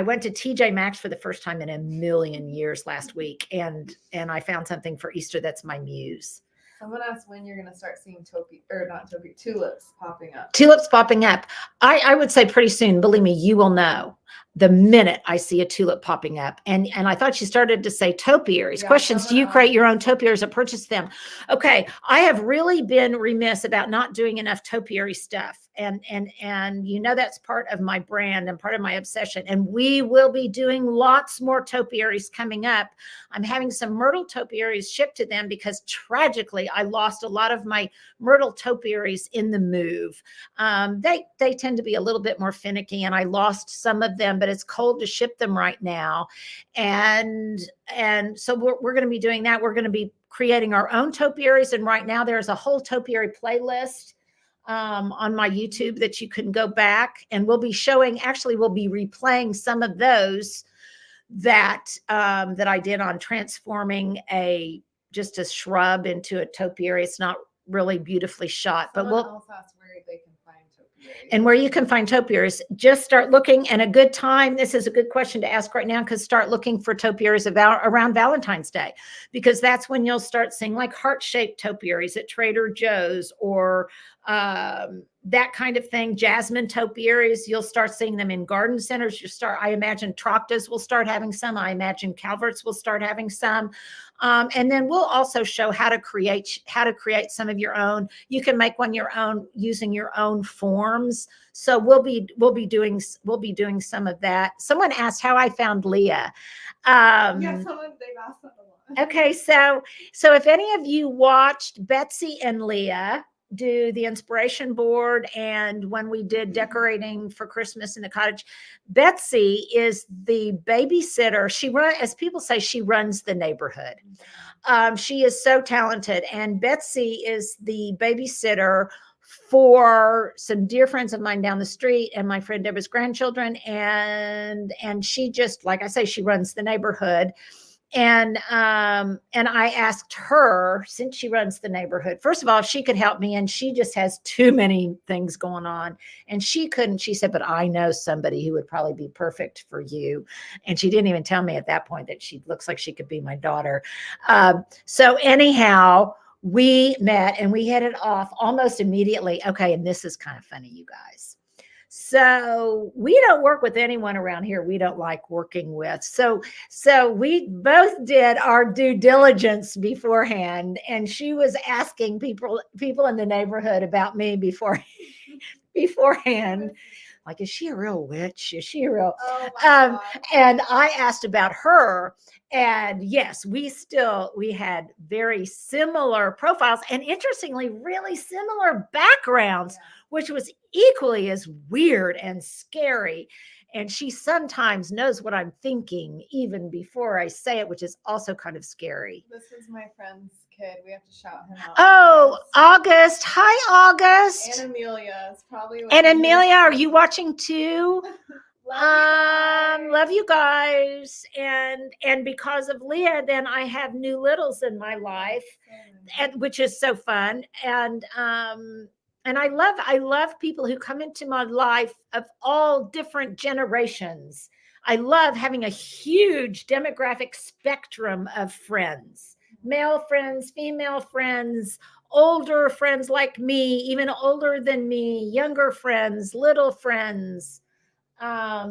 went to TJ Maxx for the first time in a million years last week. And I found something for Easter that's my muse. Someone asked when you're going to start seeing tulips popping up. Tulips popping up. I would say pretty soon. Believe me, you will know the minute I see a tulip popping up. And I thought she started to say topiaries. Yeah, questions. Do you create your own topiaries or purchase them? Okay. I have really been remiss about not doing enough topiary stuff. And you know, that's part of my brand and part of my obsession. And we will be doing lots more topiaries coming up. I'm having some myrtle topiaries shipped to them because tragically I lost a lot of my myrtle topiaries in the move. They tend to be a little bit more finicky, and I lost some of them, but it's cold to ship them right now. And so we're going to be doing that. We're going to be creating our own topiaries. And right now there's a whole topiary playlist on my YouTube that you can go back, and we'll be replaying some of those that I did on transforming just a shrub into a topiary. It's not really beautifully shot, but we'll and where you can find topiaries, just start looking. And a good time, this is a good question to ask right now, because start looking for topiaries around Valentine's Day, because that's when you'll start seeing like heart-shaped topiaries at Trader Joe's or that kind of thing. Jasmine topiaries, you'll start seeing them in garden centers. I imagine Troctas will start having some. I imagine Calvert's will start having some. And then we'll also show how to create some of your own. You can make one your own using your own forms. So we'll be doing some of that. Someone asked how I found Leah. They've asked that a lot. Okay, so if any of you watched Betsy and Leah do the inspiration board, and when we did decorating for Christmas in the cottage, Betsy is the babysitter. As people say, she runs the neighborhood. She is so talented, and Betsy is the babysitter for some dear friends of mine down the street and my friend Deborah's grandchildren, and she just, like I say, she runs the neighborhood. And I asked her, since she runs the neighborhood, first of all, if she could help me, and she just has too many things going on, and she couldn't. She said, but I know somebody who would probably be perfect for you. And she didn't even tell me at that point that she looks like she could be my daughter. So anyhow, we met and we hit it off almost immediately. Okay, and this is kind of funny, you guys. So we don't work with anyone around here we don't like working with. So we both did our due diligence beforehand, and she was asking people in the neighborhood about me beforehand. Like, is she a real witch? Is she a real? Oh my God. And I asked about her, and yes, we had very similar profiles, and interestingly, really similar backgrounds, which was equally as weird and scary. And she sometimes knows what I'm thinking even before I say it, which is also kind of scary. This is my friend's kid. We have to shout him out. Oh, August. Hi, August. And Amelia is probably. And Amelia, are you watching too? Love you guys. Love you guys. And because of Leah, then I have new littles in my life, and which is so fun. And I love people who come into my life of all different generations. I love having a huge demographic spectrum of friends, male friends, female friends, older friends like me, even older than me, younger friends, little friends. I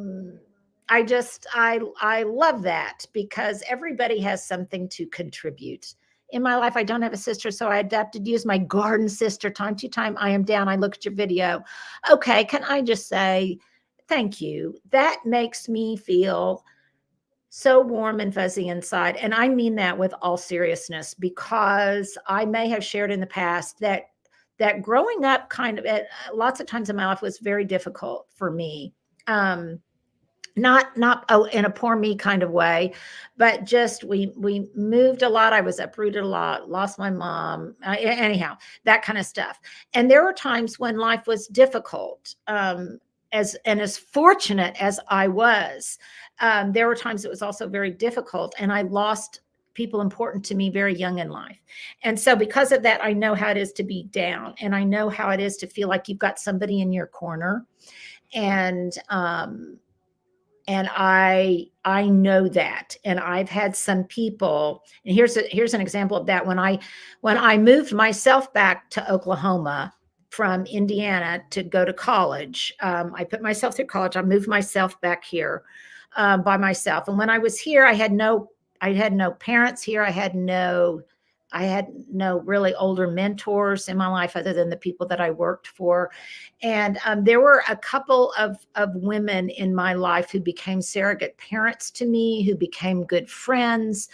love that because everybody has something to contribute. In my life, I don't have a sister, so I adapted to use my garden sister. Time to time, I am down. I look at your video. Okay, can I just say thank you? That makes me feel so warm and fuzzy inside. And I mean that with all seriousness, because I may have shared in the past that growing up kind of at lots of times in my life was very difficult for me. Not in a poor me kind of way, but just we moved a lot. I was uprooted a lot, lost my mom, anyhow, that kind of stuff. And there were times when life was difficult. As fortunate as I was, there were times it was also very difficult, and I lost people important to me very young in life. And so because of that, I know how it is to be down, and I know how it is to feel like you've got somebody in your corner. And I know that. And I've had some people, and here's an example of that. When I moved myself back to Oklahoma from Indiana to go to college, I put myself through college. I moved myself back here by myself. And when I was here, I had no parents here. I had no really older mentors in my life other than the people that I worked for. And there were a couple of women in my life who became surrogate parents to me, who became good friends.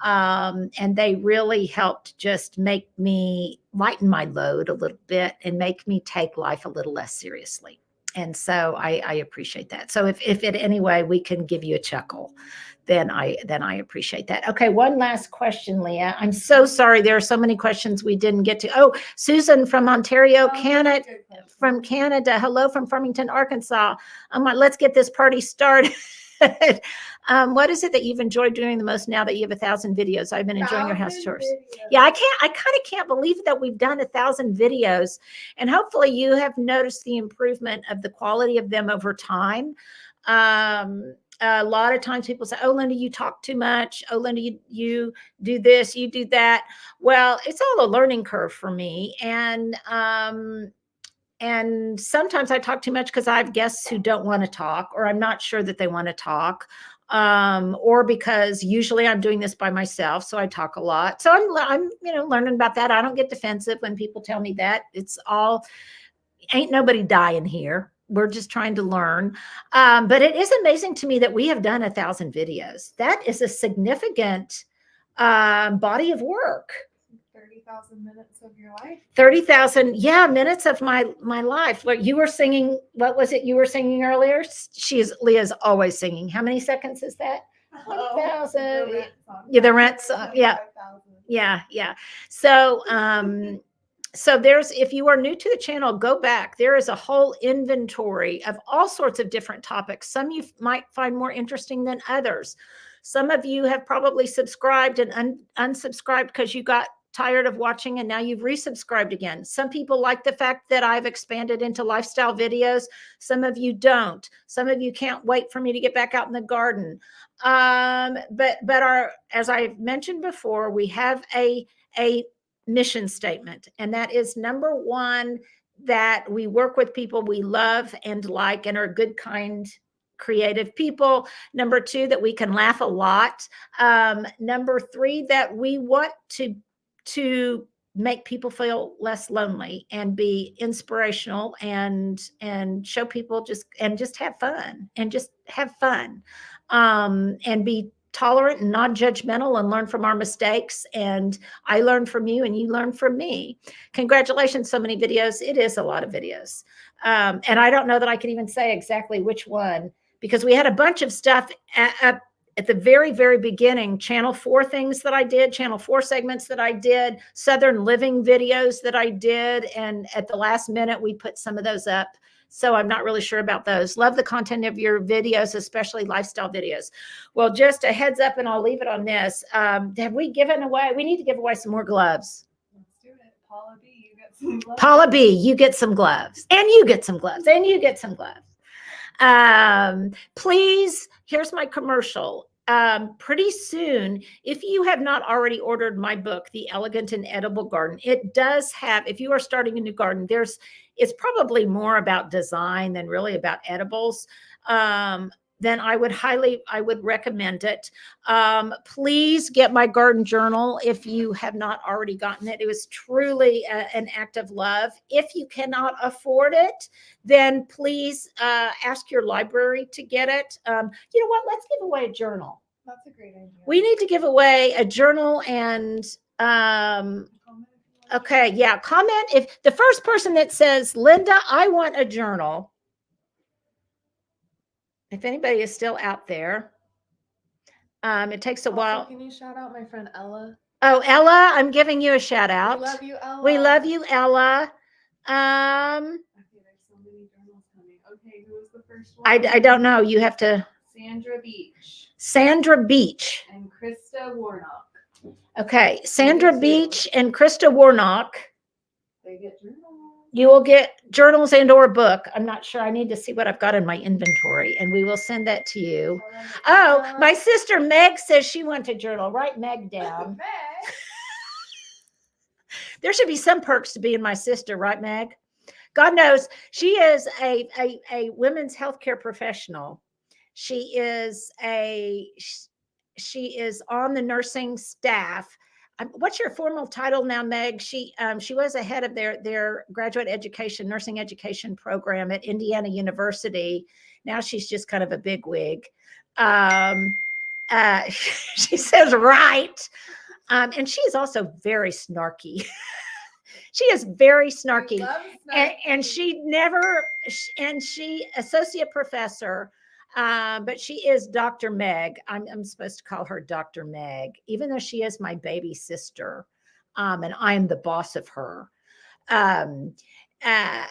And they really helped just make me lighten my load a little bit and make me take life a little less seriously. And so I appreciate that. So if in any way we can give you a chuckle, then I appreciate that. Okay, one last question, Leah. I'm so sorry. There are so many questions we didn't get to. Oh, Susan from Ontario, Canada. From Canada. Hello from Farmington, Arkansas. I'm like, let's get this party started. What is it that you've enjoyed doing the most now that you have 1,000 videos? I've been enjoying your house tours. Yeah, I kind of can't believe that we've done 1,000 videos, and hopefully you have noticed the improvement of the quality of them over time. A lot of times people say, oh, Linda, you talk too much. Oh, Linda, you do this, you do that. Well, it's all a learning curve for me. And sometimes I talk too much because I have guests who don't want to talk, or I'm not sure that they want to talk, or because usually I'm doing this by myself, so I talk a lot. So I'm learning about that. I don't get defensive when people tell me that. It's all, ain't nobody dying here. We're just trying to learn. But it is amazing to me that we have done 1,000 videos. That is a significant body of work. 30,000 minutes of your life. 30,000, minutes of my life. Like you were singing, what was it you were singing earlier? Leah's always singing. How many seconds is that? 1,000. Yeah, the rent song. Yeah. So if you are new to the channel, go back. There is a whole inventory of all sorts of different topics. Some you might find more interesting than others. Some of you have probably subscribed and unsubscribed because you got tired of watching and now you've resubscribed again. Some people like the fact that I've expanded into lifestyle videos. Some of you don't. Some of you can't wait for me to get back out in the garden. But as I've mentioned before, we have a mission statement, and that is number one, that we work with people we love and like and are good, kind, creative people. Number two, that we can laugh a lot. Number three, that we want to make people feel less lonely and be inspirational and show people just have fun and be tolerant and non-judgmental and learn from our mistakes. And I learned from you and you learn from me. Congratulations, so many videos. It is a lot of videos. And I don't know that I can even say exactly which one, because we had a bunch of stuff at the very, very beginning, channel 4 things that I did, channel 4 segments that I did, Southern living videos that I did. And at the last minute, we put some of those up. So I'm not really sure about those. Love the content of your videos, especially lifestyle videos. Well, just a heads up, and I'll leave it on this. Have we given away? We need to give away some more gloves. Let's do it. Paula B, you get some gloves. Paula B, you get some gloves. And you get some gloves. And you get some gloves. Please, here's my commercial. Pretty soon, if you have not already ordered my book, The Elegant and Edible Garden, it does have, if you are starting a new garden, it's probably more about design than really about edibles. Then I would recommend it. Please get my garden journal if you have not already gotten it. It was truly an act of love. If you cannot afford it, then please ask your library to get it. You know what? Let's give away a journal. That's a great idea. We need to give away a journal and okay, yeah, comment if the first person that says, Linda, I want a journal. If anybody is still out there, it takes a while. Can you shout out my friend Ella? Oh, Ella, I'm giving you a shout out. We love you, Ella. We love you, Ella. Okay, there's so many journals coming. Okay, who was the first one? I don't know. You have to. Sandra Beach. Sandra Beach. And Krista Warnock. Okay, Sandra Beach and Krista Warnock. They get journals. You will get journals and or a book. I'm not sure. I need to see what I've got in my inventory, and we will send that to you. Oh, my sister Meg says she wants a journal. Write Meg down. Meg. There should be some perks to being my sister, right, Meg? God knows she is a women's healthcare professional. She is on the nursing staff. What's your formal title now, Meg? She was a head of their graduate education, nursing education program at Indiana University. Now she's just kind of a bigwig. She says right. And she is also very snarky. She is very snarky. And she associate professor. But she is Dr. Meg. I'm supposed to call her Dr. Meg, even though she is my baby sister. And I'm the boss of her. But I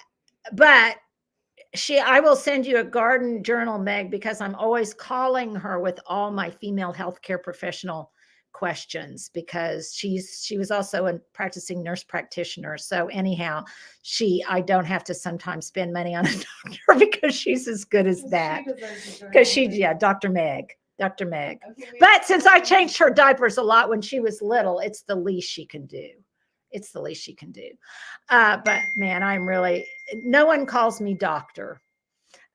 will send you a garden journal, Meg, because I'm always calling her with all my female healthcare professional questions, because she was also a practicing nurse practitioner. So anyhow, I don't have to sometimes spend money on a doctor because she's as good as that. Because Dr. Meg. Okay, but since I changed her diapers a lot when she was little, it's the least she can do. But man, no one calls me doctor.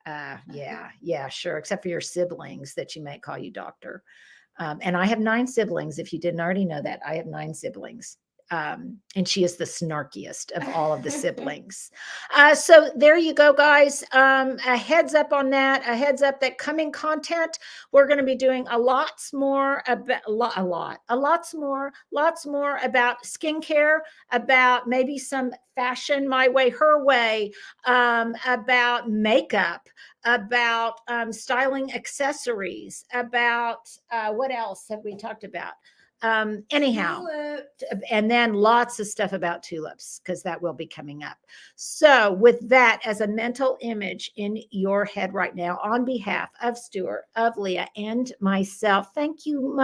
Yeah, sure. Except for your siblings that you might call you doctor. And I have 9 siblings. If you didn't already know that, I have 9 siblings. And she is the snarkiest of all of the siblings. So there you go, guys. A heads up on that. A heads up that coming content, we're going to be doing lots more about lots more about skincare, about maybe some fashion, my way, her way, about makeup, about styling accessories, about what else have we talked about? Anyhow, and then lots of stuff about tulips, because that will be coming up. So with that as a mental image in your head right now, on behalf of Stuart, of Leah, and myself, thank you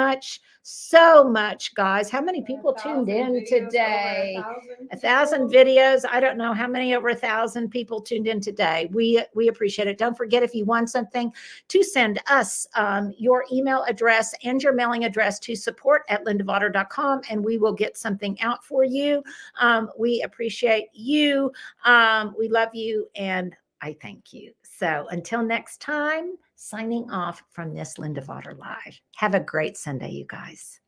so much, guys. How many people tuned in today? 1,000 videos. I don't know how many, over 1,000 people tuned in today. We appreciate it. Don't forget, if you want something, to send us your email address and your mailing address to support@lindavodder.com, and we will get something out for you. We appreciate you. We love you, and I thank you. So until next time, signing off from this Linda Vodder Live. Have a great Sunday, you guys.